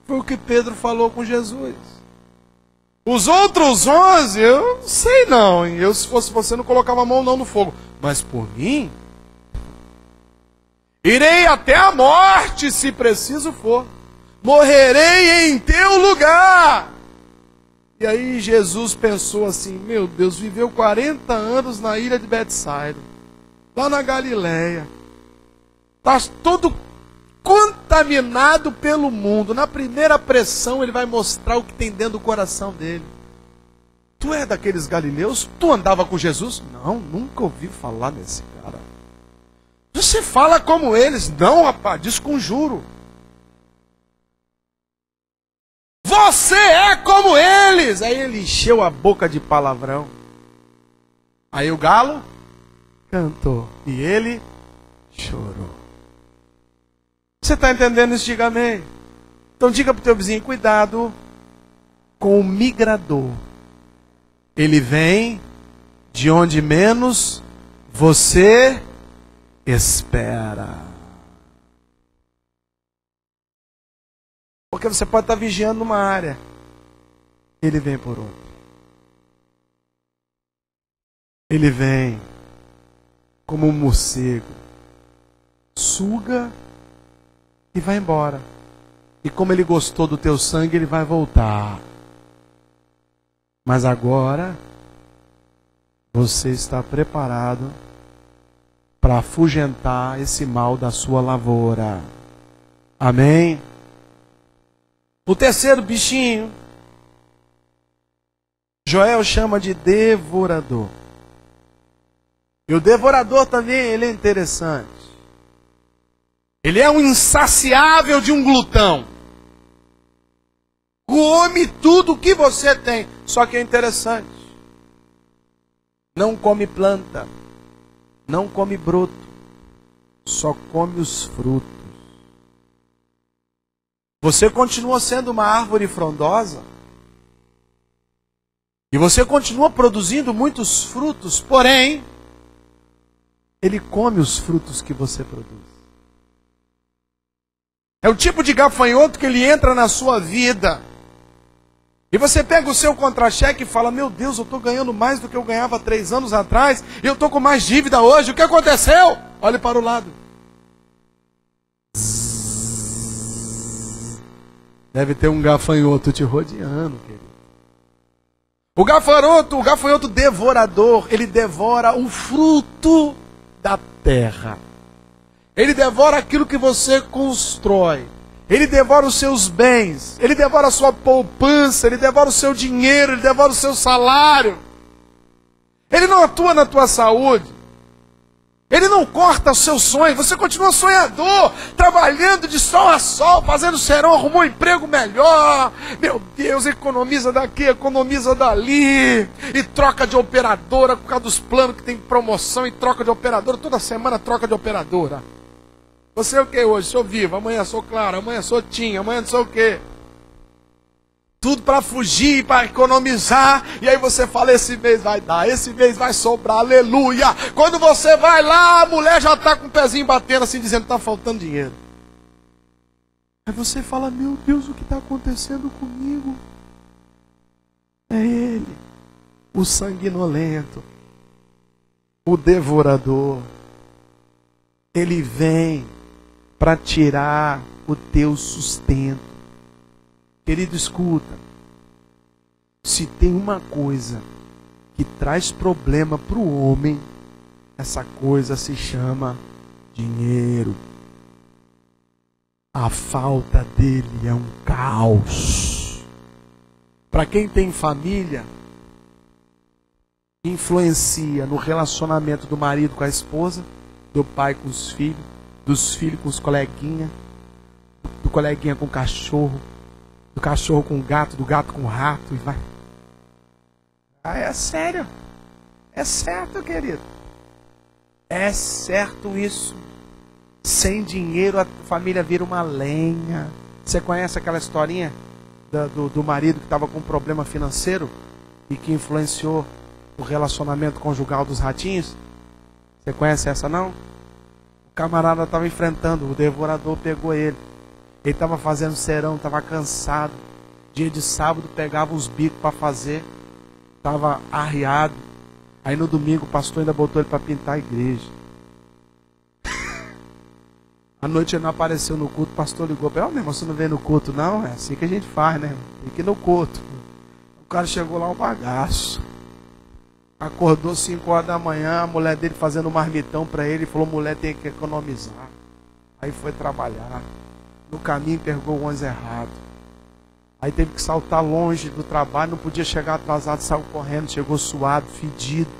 Foi o que Pedro falou com Jesus. Os outros 11, eu não sei não. Eu, se fosse você, não colocava a mão não no fogo. Mas por mim, irei até a morte, se preciso for. Morrerei em teu lugar. E aí Jesus pensou assim, meu Deus, viveu 40 anos na ilha de Betsaida, lá na Galileia. Está todo contaminado pelo mundo. Na primeira pressão ele vai mostrar o que tem dentro do coração dele. Tu é daqueles galileus? Tu andava com Jesus? Não, nunca ouvi falar nesse cara. Você fala como eles? Não, rapaz, desconjuro. Você é como eles. Aí ele encheu a boca de palavrão. Aí o galo cantou e ele chorou. Você está entendendo isso? Diga amém. Então diga para o teu vizinho, cuidado com o migrador. Ele vem de onde menos você espera. Porque você pode estar vigiando uma área, ele vem por outra. Ele vem como um morcego, suga e vai embora. E como ele gostou do teu sangue, ele vai voltar. Mas agora você está preparado para afugentar esse mal da sua lavoura. Amém? O terceiro bichinho, Joel chama de devorador. E o devorador também, ele é interessante. Ele é um insaciável de um glutão. Come tudo o que você tem. Só que é interessante. Não come planta. Não come broto. Só come os frutos. Você continua sendo uma árvore frondosa. E você continua produzindo muitos frutos. Porém, ele come os frutos que você produz. É o tipo de gafanhoto que ele entra na sua vida. E você pega o seu contra-cheque e fala, meu Deus, eu estou ganhando mais do que eu ganhava 3 anos atrás. E eu estou com mais dívida hoje. O que aconteceu? Olhe para o lado. Deve ter um gafanhoto te rodeando, querido. O gafanhoto devorador, ele devora o fruto da terra. Ele devora aquilo que você constrói. Ele devora os seus bens. Ele devora a sua poupança. Ele devora o seu dinheiro. Ele devora o seu salário. Ele não atua na tua saúde. Ele não corta os seus sonhos. Você continua sonhador, trabalhando de sol a sol, fazendo serão, arrumou um emprego melhor. Meu Deus, economiza daqui, economiza dali. E troca de operadora por causa dos planos que tem promoção e troca de operadora. Toda semana troca de operadora. Você é o que hoje? Sou Vivo, amanhã sou Claro, amanhã sou TIM, amanhã não sei o que. Tudo para fugir, para economizar. E aí você fala, esse mês vai dar, esse mês vai sobrar, aleluia. Quando você vai lá, a mulher já está com o pezinho batendo assim, dizendo que está faltando dinheiro. Aí você fala, meu Deus, o que está acontecendo comigo? É ele, o sanguinolento, o devorador. Ele vem para tirar o teu sustento. Querido, escuta. Se tem uma coisa que traz problema para o homem, essa coisa se chama dinheiro. A falta dele é um caos. Para quem tem família, influencia no relacionamento do marido com a esposa, do pai com os filhos, dos filhos com os coleguinhas, do coleguinha com o cachorro, do cachorro com o gato, do gato com o rato, e vai. Ah, é sério. É certo, querido. É certo isso. Sem dinheiro a família vira uma lenha. Você conhece aquela historinha do marido que estava com um problema financeiro e que influenciou o relacionamento conjugal dos ratinhos? Você conhece essa não? O camarada estava enfrentando, o devorador pegou ele. Ele estava fazendo serão, estava cansado. Dia de sábado pegava os bicos para fazer. Estava arriado. Aí no domingo o pastor ainda botou ele para pintar a igreja. À noite ele não apareceu no culto, o pastor ligou para ele, meu irmão, você não veio no culto não? É assim que a gente faz, né? Tem que ir no culto. O cara chegou lá um bagaço. Acordou 5 horas da manhã, a mulher dele fazendo um marmitão para ele, falou, mulher tem que economizar. Aí foi trabalhar. No caminho pegou o ônibus errado. Aí teve que saltar longe do trabalho, não podia chegar atrasado, saiu correndo, chegou suado, fedido.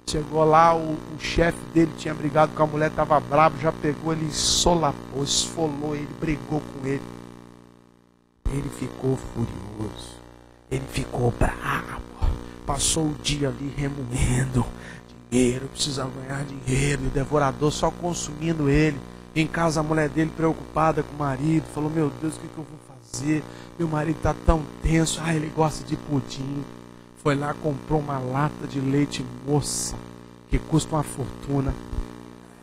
Chegou lá, o chefe dele tinha brigado com a mulher, estava bravo, já pegou ele, solapou, esfolou ele, brigou com ele. Ele ficou furioso, ele ficou bravo, passou o dia ali remoendo. Dinheiro, precisa ganhar dinheiro, e o devorador só consumindo ele. Em casa a mulher dele preocupada com o marido, falou, meu Deus, o que eu vou fazer? Meu marido está tão tenso, ele gosta de pudim. Foi lá, comprou uma lata de leite moça, que custa uma fortuna.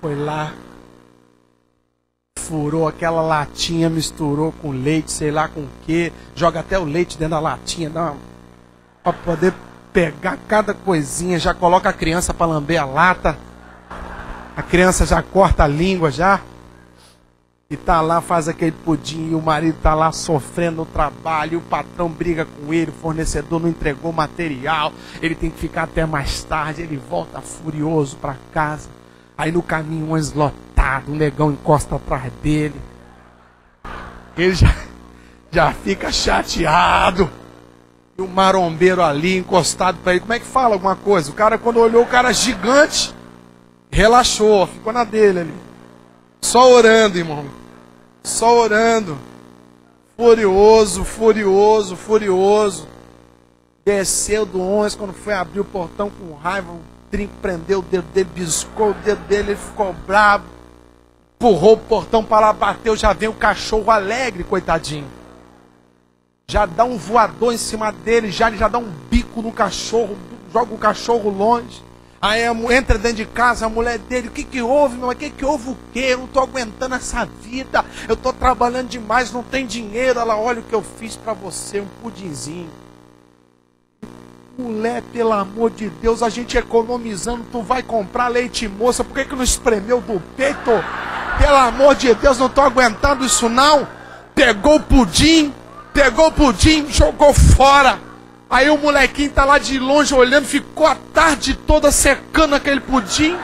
Foi lá, furou aquela latinha, misturou com leite, sei lá com o que, joga até o leite dentro da latinha, para poder pegar cada coisinha, já coloca a criança para lamber a lata. A criança já corta a língua já. E tá lá, faz aquele pudim, e o marido tá lá sofrendo no trabalho, e o patrão briga com ele, o fornecedor não entregou material, ele tem que ficar até mais tarde, ele volta furioso para casa. Aí no caminho, um eslotado, o negão encosta atrás dele. Ele já fica chateado. E o marombeiro ali, encostado para ele, como é que fala alguma coisa? O cara, quando olhou o cara gigante, relaxou, ficou na dele ali. Só orando, irmão. Só orando. Furioso, furioso, furioso. Desceu do ônibus, quando foi abrir o portão com raiva, o trinco prendeu o dedo dele, biscou o dedo dele, ele ficou bravo. Empurrou o portão para lá, bateu, já vem o cachorro alegre, coitadinho. Já dá um voador em cima dele, ele já dá um bico no cachorro, joga o cachorro longe. Aí entra dentro de casa, a mulher dele, o que houve, meu? O que houve o quê? Eu não estou aguentando essa vida, eu estou trabalhando demais, não tem dinheiro. Ela, olha o que eu fiz para você, um pudinzinho. Mulher, pelo amor de Deus, a gente economizando, tu vai comprar leite moça, por que não espremeu do peito? Pelo amor de Deus, não estou aguentando isso não. Pegou o pudim, jogou fora. Aí o molequinho tá lá de longe olhando, ficou a tarde toda secando aquele pudim,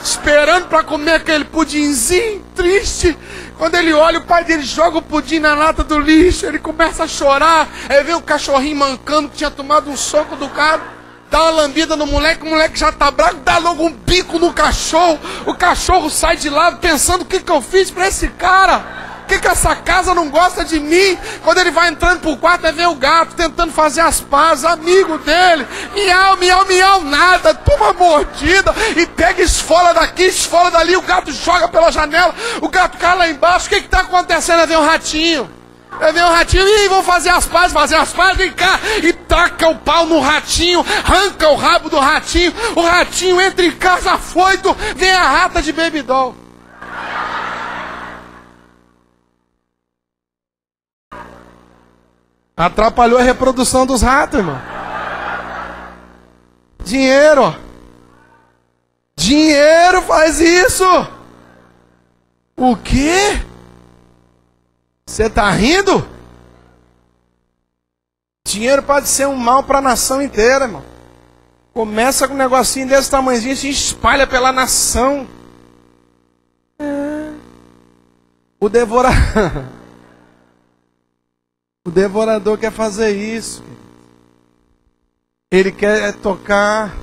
esperando para comer aquele pudinzinho, triste. Quando ele olha, o pai dele joga o pudim na lata do lixo, ele começa a chorar. Aí vem o cachorrinho mancando, que tinha tomado um soco do cara, dá uma lambida no moleque, o moleque já tá bravo, dá logo um bico no cachorro. O cachorro sai de lá pensando, o que eu fiz para esse cara? Por que essa casa não gosta de mim? Quando ele vai entrando pro quarto, vai ver o gato tentando fazer as pazes, amigo dele. Miau, miau, miau, nada. Toma mordida e pega esfola daqui, esfola dali. O gato joga pela janela, o gato cai lá embaixo. O que tá acontecendo? Aí vem um ratinho. Ih, vão fazer as pazes, vem cá. E taca o pau no ratinho, arranca o rabo do ratinho. O ratinho entra em casa afoito, vem a rata de Baby Doll. Atrapalhou a reprodução dos ratos, irmão. Dinheiro, ó. Dinheiro faz isso. O quê? Você tá rindo? Dinheiro pode ser um mal para a nação inteira, irmão. Começa com um negocinho desse tamanhozinho e se espalha pela nação. O devorador quer fazer isso. Ele quer tocar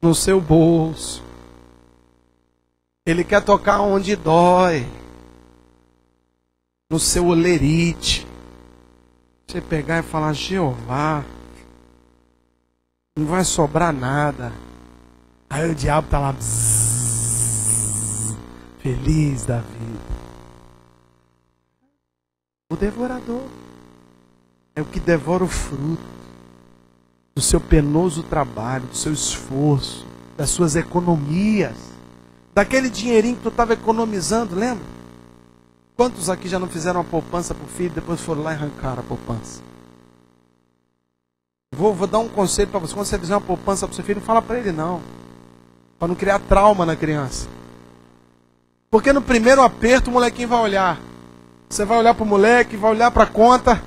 no seu bolso. Ele quer tocar onde dói. No seu olerite. Você pegar e falar, Jeová, não vai sobrar nada. Aí o diabo está lá, bzzz, feliz da vida. O devorador é o que devora o fruto do seu penoso trabalho, do seu esforço, das suas economias, daquele dinheirinho que tu estava economizando, lembra? Quantos aqui já não fizeram uma poupança para o filho, depois foram lá e arrancaram a poupança? Vou dar um conselho para você. Quando você fizer uma poupança para o seu filho, não fala para ele não. Para não criar trauma na criança. Porque no primeiro aperto o molequinho vai olhar. Você vai olhar para o moleque, vai olhar para a conta.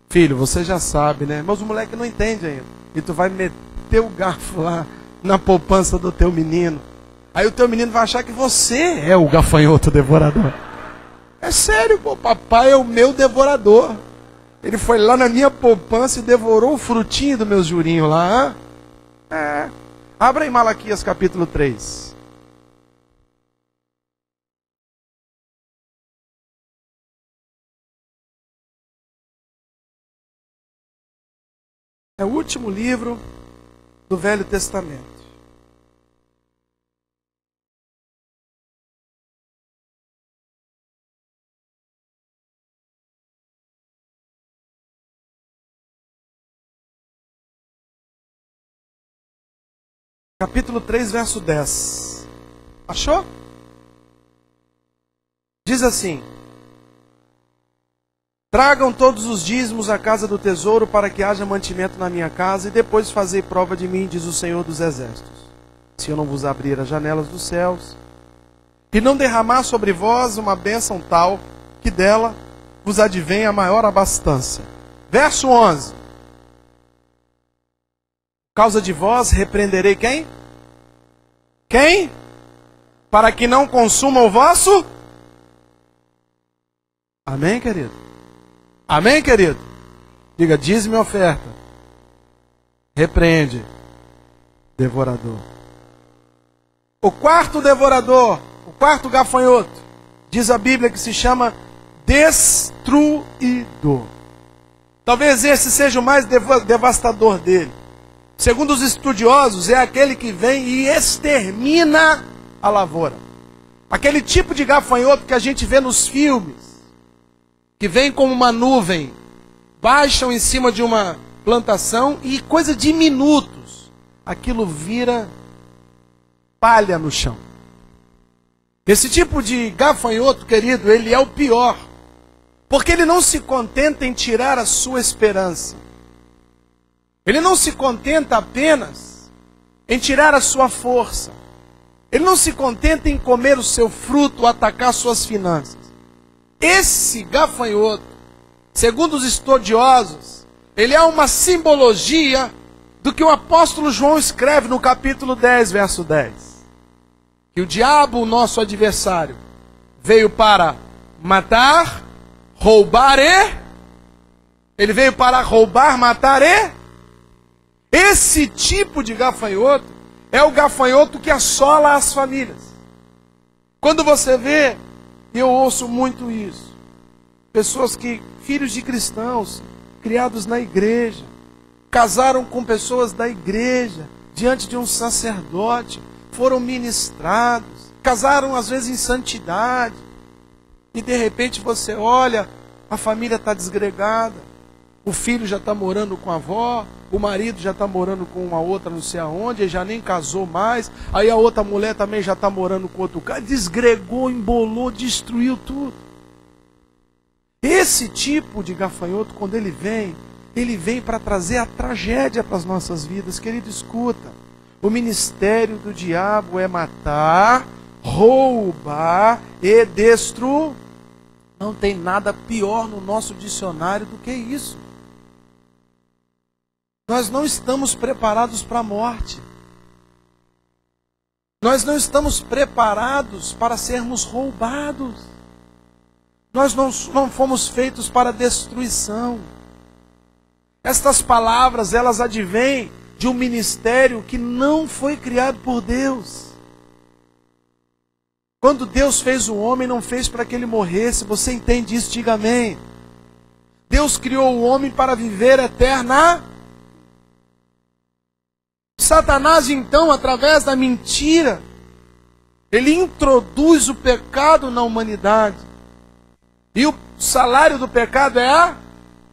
Filho, você já sabe, né? Mas o moleque não entende ainda. E tu vai meter o garfo lá na poupança do teu menino. Aí o teu menino vai achar que você é o gafanhoto devorador. É sério, pô, papai é o meu devorador. Ele foi lá na minha poupança e devorou o frutinho do meu jurinho lá. É. Abra em Malaquias capítulo 3. É o último livro do Velho Testamento. Capítulo 3, verso 10. Achou? Diz assim: tragam todos os dízimos à casa do tesouro, para que haja mantimento na minha casa, e depois fazei prova de mim, diz o Senhor dos Exércitos. Se eu não vos abrir as janelas dos céus, e não derramar sobre vós uma bênção tal, que dela vos advenha a maior abastança. Verso 11. Por causa de vós repreenderei quem? Quem? Para que não consuma o vosso? Amém, querido? Amém, querido? Diga, dízimo e oferta. Repreende, devorador. O quarto devorador, o quarto gafanhoto, diz a Bíblia que se chama destruidor. Talvez esse seja o mais devastador dele. Segundo os estudiosos, é aquele que vem e extermina a lavoura. Aquele tipo de gafanhoto que a gente vê nos filmes, que vem como uma nuvem, baixam em cima de uma plantação e coisa de minutos, aquilo vira palha no chão. Esse tipo de gafanhoto, querido, ele é o pior, porque ele não se contenta em tirar a sua esperança. Ele não se contenta apenas em tirar a sua força. Ele não se contenta em comer o seu fruto, atacar suas finanças. Esse gafanhoto, segundo os estudiosos, ele é uma simbologia do que o apóstolo João escreve no capítulo 10, verso 10. Que o diabo, o nosso adversário, veio para matar, roubar e... Ele veio para roubar, matar e... Esse tipo de gafanhoto é o gafanhoto que assola as famílias. Quando você vê, e eu ouço muito isso, pessoas que, filhos de cristãos, criados na igreja, casaram com pessoas da igreja, diante de um sacerdote, foram ministrados, casaram às vezes em santidade, e de repente você olha, a família está desgregada, o filho já está morando com a avó, o marido já está morando com uma outra não sei aonde, ele já nem casou mais, aí a outra mulher também já está morando com outro cara, desgregou, embolou, destruiu tudo. Esse tipo de gafanhoto, quando ele vem para trazer a tragédia para as nossas vidas. Querido, escuta. O ministério do diabo é matar, roubar e destruir. Não tem nada pior no nosso dicionário do que isso. Nós não estamos preparados para a morte. Nós não estamos preparados para sermos roubados. Nós não fomos feitos para destruição. Estas palavras, elas advêm de um ministério que não foi criado por Deus. Quando Deus fez o homem, não fez para que ele morresse. Você entende isso? Diga amém. Deus criou o homem para viver eterna. Satanás, então, através da mentira, ele introduz o pecado na humanidade. E o salário do pecado é a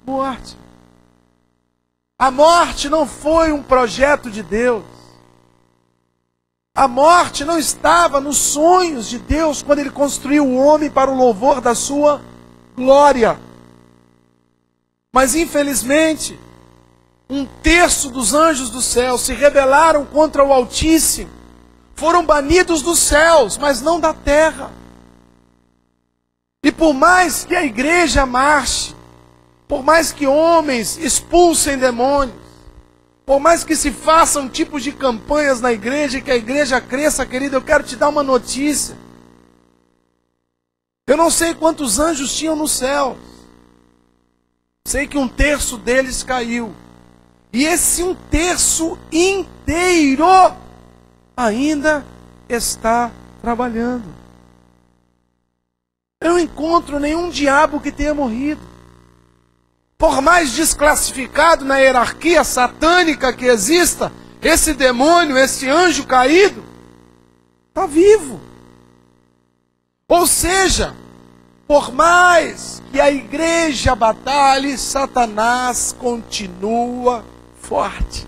morte. A morte não foi um projeto de Deus. A morte não estava nos sonhos de Deus quando ele construiu o homem para o louvor da sua glória. Mas, infelizmente, 1/3 dos anjos do céu se rebelaram contra o Altíssimo. Foram banidos dos céus, mas não da terra. E por mais que a igreja marche, por mais que homens expulsem demônios, por mais que se façam tipos de campanhas na igreja e que a igreja cresça, querido, eu quero te dar uma notícia. Eu não sei quantos anjos tinham no céu. Sei que 1/3 deles caiu. E esse 1/3 inteiro ainda está trabalhando. Eu não encontro nenhum diabo que tenha morrido. Por mais desclassificado na hierarquia satânica que exista, esse demônio, esse anjo caído, está vivo. Ou seja, por mais que a igreja batalhe, Satanás continua forte.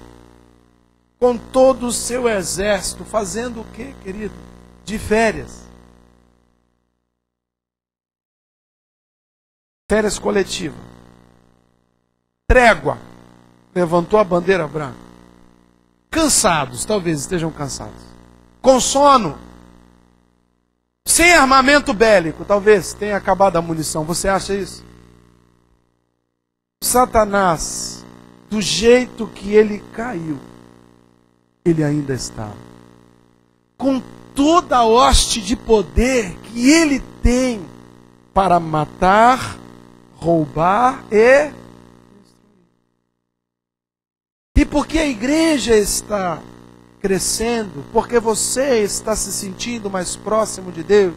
Com todo o seu exército, fazendo o quê, querido? De férias. Férias coletivas. Trégua. Levantou a bandeira branca. Cansados, talvez estejam cansados. Com sono. Sem armamento bélico, talvez tenha acabado a munição. Você acha isso? Satanás, do jeito que ele caiu, ele ainda está. Com toda a hoste de poder que ele tem para matar, roubar e destruir. E porque a igreja está crescendo, porque você está se sentindo mais próximo de Deus,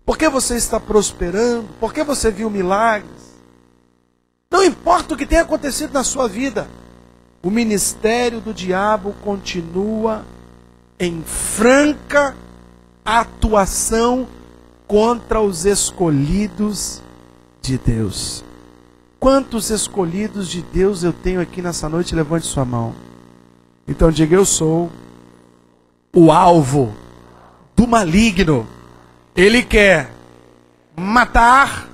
porque você está prosperando, porque você viu milagres, não importa o que tenha acontecido na sua vida, o ministério do diabo continua em franca atuação contra os escolhidos de Deus. Quantos escolhidos de Deus eu tenho aqui nessa noite? Levante sua mão. Então diga: eu sou o alvo do maligno. Ele quer matar,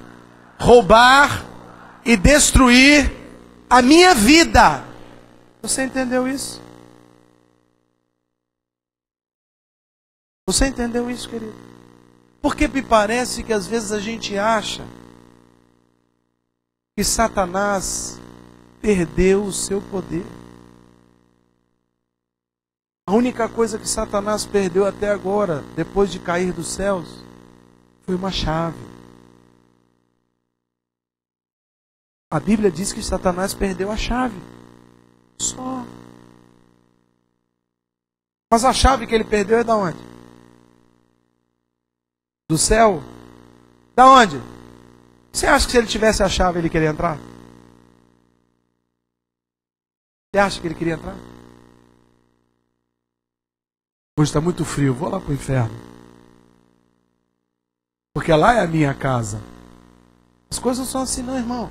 roubar e destruir a minha vida. Você entendeu isso? Você entendeu isso, querido? Porque me parece que às vezes a gente acha que Satanás perdeu o seu poder. A única coisa que Satanás perdeu até agora, depois de cair dos céus, foi uma chave. A Bíblia diz que Satanás perdeu a chave. Só. Mas a chave que ele perdeu é da onde? Do céu? Da onde? Você acha que se ele tivesse a chave ele queria entrar? Você acha que ele queria entrar? Hoje está muito frio, vou lá para o inferno. Porque lá é a minha casa. As coisas não são assim não, irmão.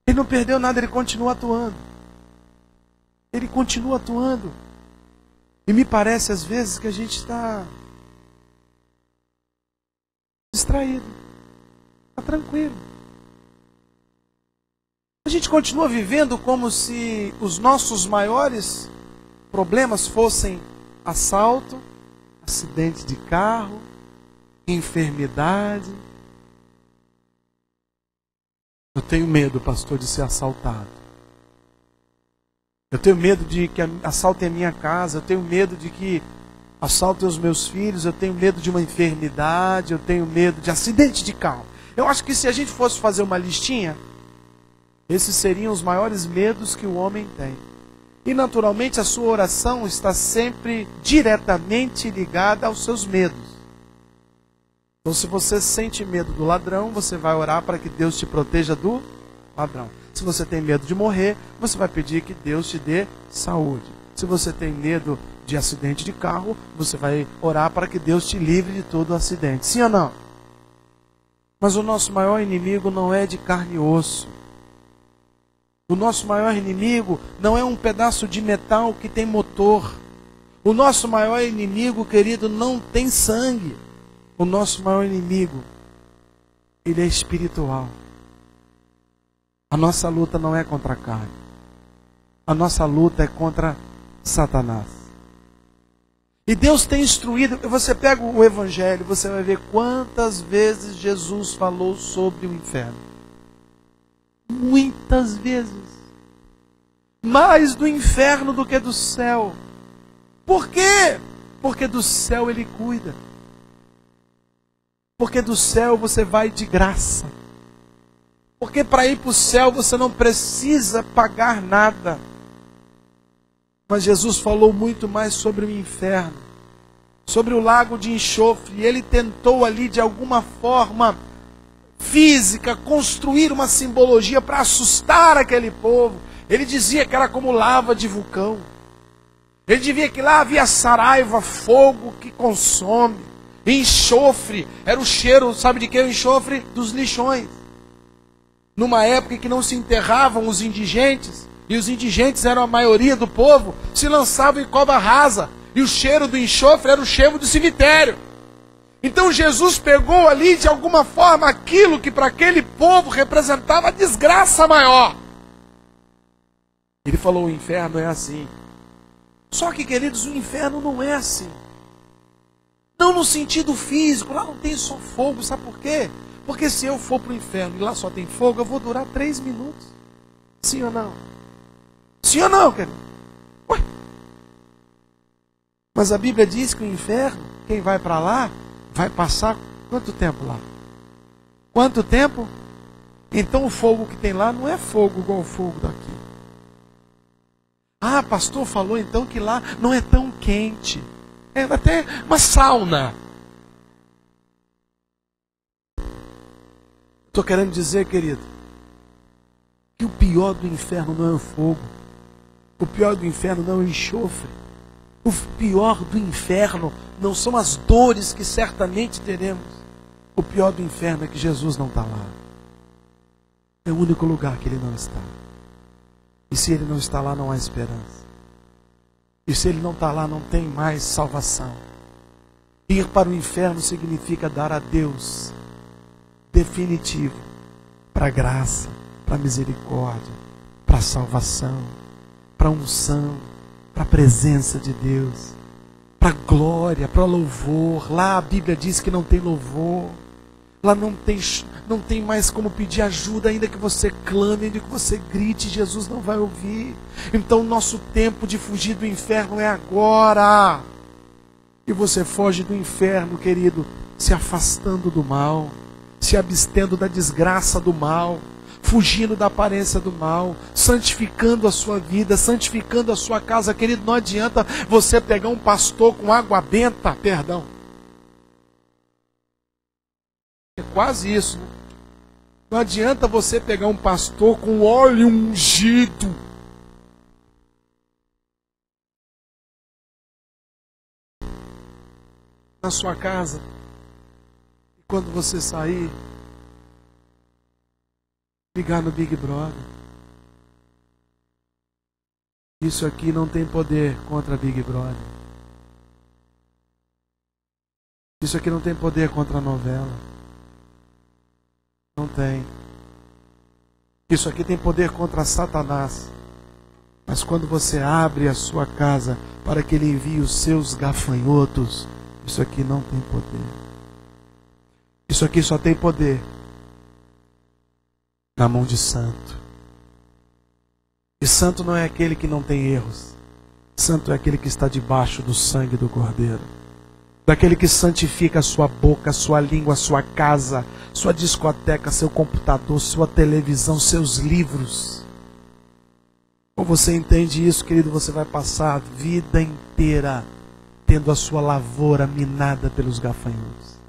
Ele não perdeu nada, ele continua atuando. Ele continua atuando. E me parece às vezes que a gente está distraído. Está tranquilo. A gente continua vivendo como se os nossos maiores problemas fossem assalto, acidente de carro, enfermidade. Eu tenho medo, pastor, de ser assaltado. Eu tenho medo de que assaltem a minha casa. Eu tenho medo de que assaltem os meus filhos. Eu tenho medo de uma enfermidade. Eu tenho medo de acidente de carro. Eu acho que se a gente fosse fazer uma listinha, esses seriam os maiores medos que o homem tem. E naturalmente a sua oração está sempre diretamente ligada aos seus medos. Então, se você sente medo do ladrão, você vai orar para que Deus te proteja do ladrão. Se você tem medo de morrer, você vai pedir que Deus te dê saúde. Se você tem medo de acidente de carro, você vai orar para que Deus te livre de todo acidente. Sim ou não? Mas o nosso maior inimigo não é de carne e osso. O nosso maior inimigo não é um pedaço de metal que tem motor. O nosso maior inimigo, querido, não tem sangue. O nosso maior inimigo, ele é espiritual. A nossa luta não é contra a carne. A nossa luta é contra Satanás. E Deus tem instruído. Você pega o Evangelho, você vai ver quantas vezes Jesus falou sobre o inferno. Muitas vezes. Mais do inferno do que do céu. Por quê? Porque do céu ele cuida. Porque do céu você vai de graça. Porque para ir para o céu você não precisa pagar nada. Mas Jesus falou muito mais sobre o inferno. Sobre o lago de enxofre. E ele tentou ali de alguma forma física construir uma simbologia para assustar aquele povo. Ele dizia que era como lava de vulcão. Ele dizia que lá havia saraiva, fogo que consome. Enxofre, era o cheiro, sabe de que é o enxofre? Dos lixões. Numa época em que não se enterravam os indigentes, e os indigentes eram a maioria do povo, se lançavam em cova rasa, e o cheiro do enxofre era o cheiro do cemitério. Então Jesus pegou ali de alguma forma aquilo que para aquele povo representava a desgraça maior. Ele falou: o inferno é assim. Só que, queridos, o inferno não é assim. Não no sentido físico, lá não tem só fogo, sabe por quê? Porque se eu for para o inferno e lá só tem fogo, eu vou durar 3 minutos. Sim ou não? Sim ou não, querido? Ué? Mas a Bíblia diz que o inferno, quem vai para lá, vai passar quanto tempo lá? Quanto tempo? Então o fogo que tem lá não é fogo igual o fogo daqui. Ah, pastor falou então que lá não é tão quente. É até uma sauna. Estou querendo dizer, querido, que o pior do inferno não é o fogo. O pior do inferno não é o enxofre. O pior do inferno não são as dores que certamente teremos. O pior do inferno é que Jesus não está lá. É o único lugar que ele não está. E se ele não está lá, não há esperança. E se ele não está lá, não tem mais salvação. Ir para o inferno significa dar a Deus definitivo para a graça, para a misericórdia, para a salvação, para a unção, para a presença de Deus, para a glória, para o louvor. Lá a Bíblia diz que não tem louvor. Lá não tem mais como pedir ajuda, ainda que você clame, ainda que você grite, Jesus não vai ouvir. Então o nosso tempo de fugir do inferno é agora. E você foge do inferno, querido, se afastando do mal, se abstendo da desgraça do mal, fugindo da aparência do mal, santificando a sua vida, santificando a sua casa. Querido, não adianta você pegar um pastor com água benta, é quase isso, né? Não adianta você pegar um pastor com óleo ungido. Na sua casa. E quando você sair, ligar no Big Brother. Isso aqui não tem poder contra Big Brother. Isso aqui não tem poder contra a novela. Não tem. Isso aqui tem poder contra Satanás. Mas quando você abre a sua casa para que ele envie os seus gafanhotos, isso aqui não tem poder. Isso aqui só tem poder na mão de santo. E santo não é aquele que não tem erros. Santo é aquele que está debaixo do sangue do Cordeiro. Daquele que santifica a sua boca, a sua língua, a sua casa, sua discoteca, seu computador, sua televisão, seus livros. Quando você entende isso, querido, você vai passar a vida inteira tendo a sua lavoura minada pelos gafanhotos.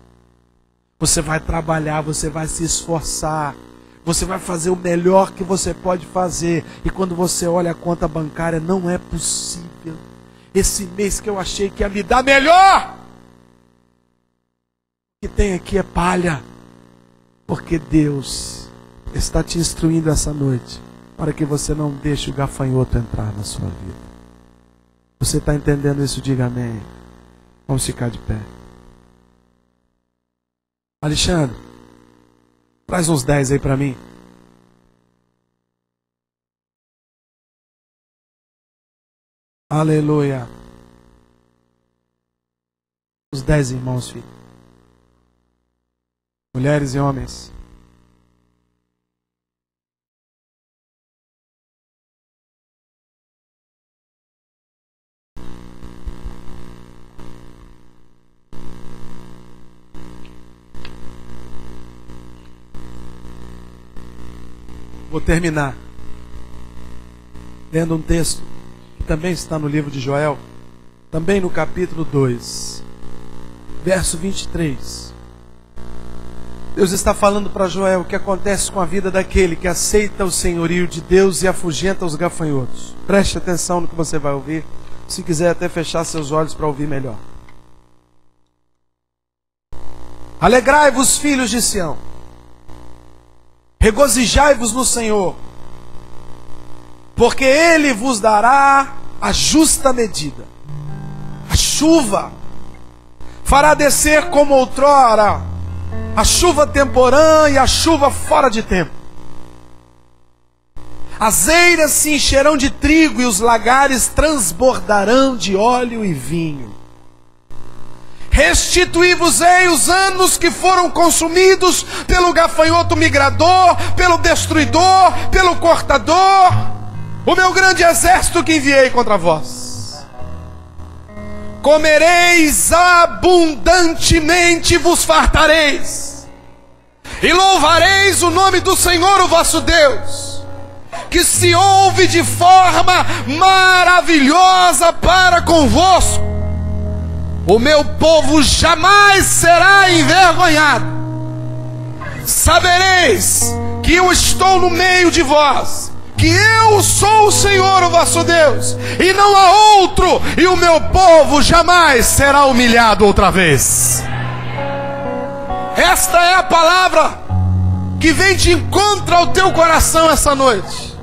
Você vai trabalhar, você vai se esforçar, você vai fazer o melhor que você pode fazer. E quando você olha a conta bancária, não é possível. Esse mês que eu achei que ia me dar melhor, o que tem aqui é palha. Porque Deus está te instruindo essa noite para que você não deixe o gafanhoto entrar na sua vida. Você está entendendo isso? Diga amém. Vamos ficar de pé. Alexandre, traz uns 10 aí para mim. Aleluia. Os 10 irmãos, filho. Mulheres e homens. Vou terminar lendo um texto que também está no livro de Joel, também no capítulo 2, verso 23. Deus está falando para Joel o que acontece com a vida daquele que aceita o senhorio de Deus e afugenta os gafanhotos. Preste atenção no que você vai ouvir. Se quiser até fechar seus olhos para ouvir melhor. Alegrai-vos, filhos de Sião. Regozijai-vos no Senhor, porque Ele vos dará a justa medida. A chuva fará descer como outrora a chuva temporã e a chuva fora de tempo. As eiras se encherão de trigo e os lagares transbordarão de óleo e vinho. Restituí-vos-ei os anos que foram consumidos pelo gafanhoto migrador, pelo destruidor, pelo cortador, o meu grande exército que enviei contra vós. Comereis abundantemente, vos fartareis, e louvareis o nome do Senhor, o vosso Deus, que se ouve de forma maravilhosa para convosco. O meu povo jamais será envergonhado. Sabereis que eu estou no meio de vós, que eu sou o Senhor, o vosso Deus, e não há outro, e o meu povo jamais será humilhado outra vez. Esta é a palavra que vem de encontro ao teu coração essa noite.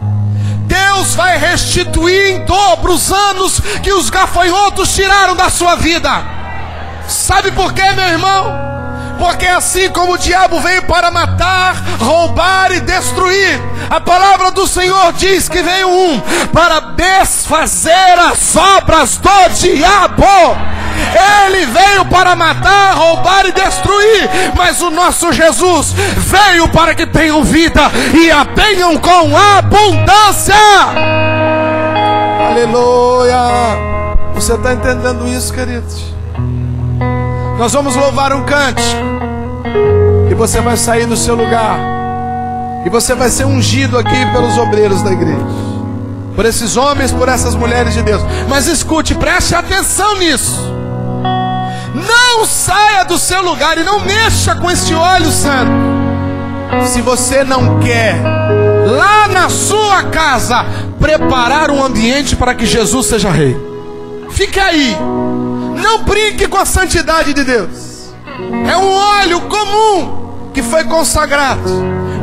Deus vai restituir em dobro os anos que os gafanhotos tiraram da sua vida. Sabe por quê, meu irmão? Porque assim como o diabo veio para matar, roubar e destruir, a palavra do Senhor diz que veio para desfazer as obras do diabo. Ele veio para matar, roubar e destruir, mas o nosso Jesus veio para que tenham vida e a tenham com abundância. Aleluia! Você está entendendo isso, queridos? Nós vamos louvar um cântico, e você vai sair do seu lugar, e você vai ser ungido aqui pelos obreiros da igreja, por esses homens, por essas mulheres de Deus. Mas escute, preste atenção nisso. Não saia do seu lugar e não mexa com esse óleo santo se você não quer, lá na sua casa, preparar um ambiente para que Jesus seja rei. Fique aí. Não brinque com a santidade de Deus. É um óleo comum que foi consagrado,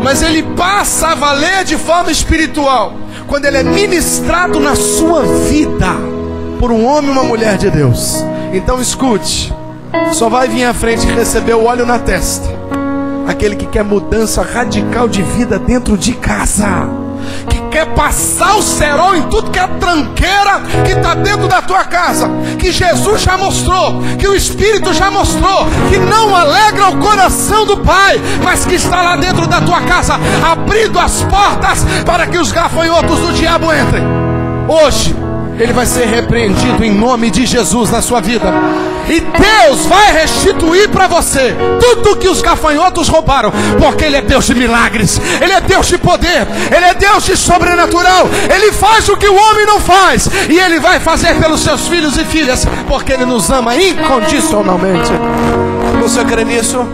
mas ele passa a valer de forma espiritual quando ele é ministrado na sua vida por um homem e uma mulher de Deus. Então escute, só vai vir à frente e receber o óleo na testa Aquele que quer mudança radical de vida dentro de casa, que quer passar o cerol em tudo que é tranqueira que está dentro da tua casa, que Jesus já mostrou, que o Espírito já mostrou, que não alegra o coração do Pai, mas que está lá dentro da tua casa, abrindo as portas para que os gafanhotos do diabo entrem. Hoje ele vai ser repreendido em nome de Jesus na sua vida. E Deus vai restituir para você tudo que os gafanhotos roubaram. Porque Ele é Deus de milagres, Ele é Deus de poder, Ele é Deus de sobrenatural. Ele faz o que o homem não faz, e Ele vai fazer pelos seus filhos e filhas, porque Ele nos ama incondicionalmente. Você crê nisso?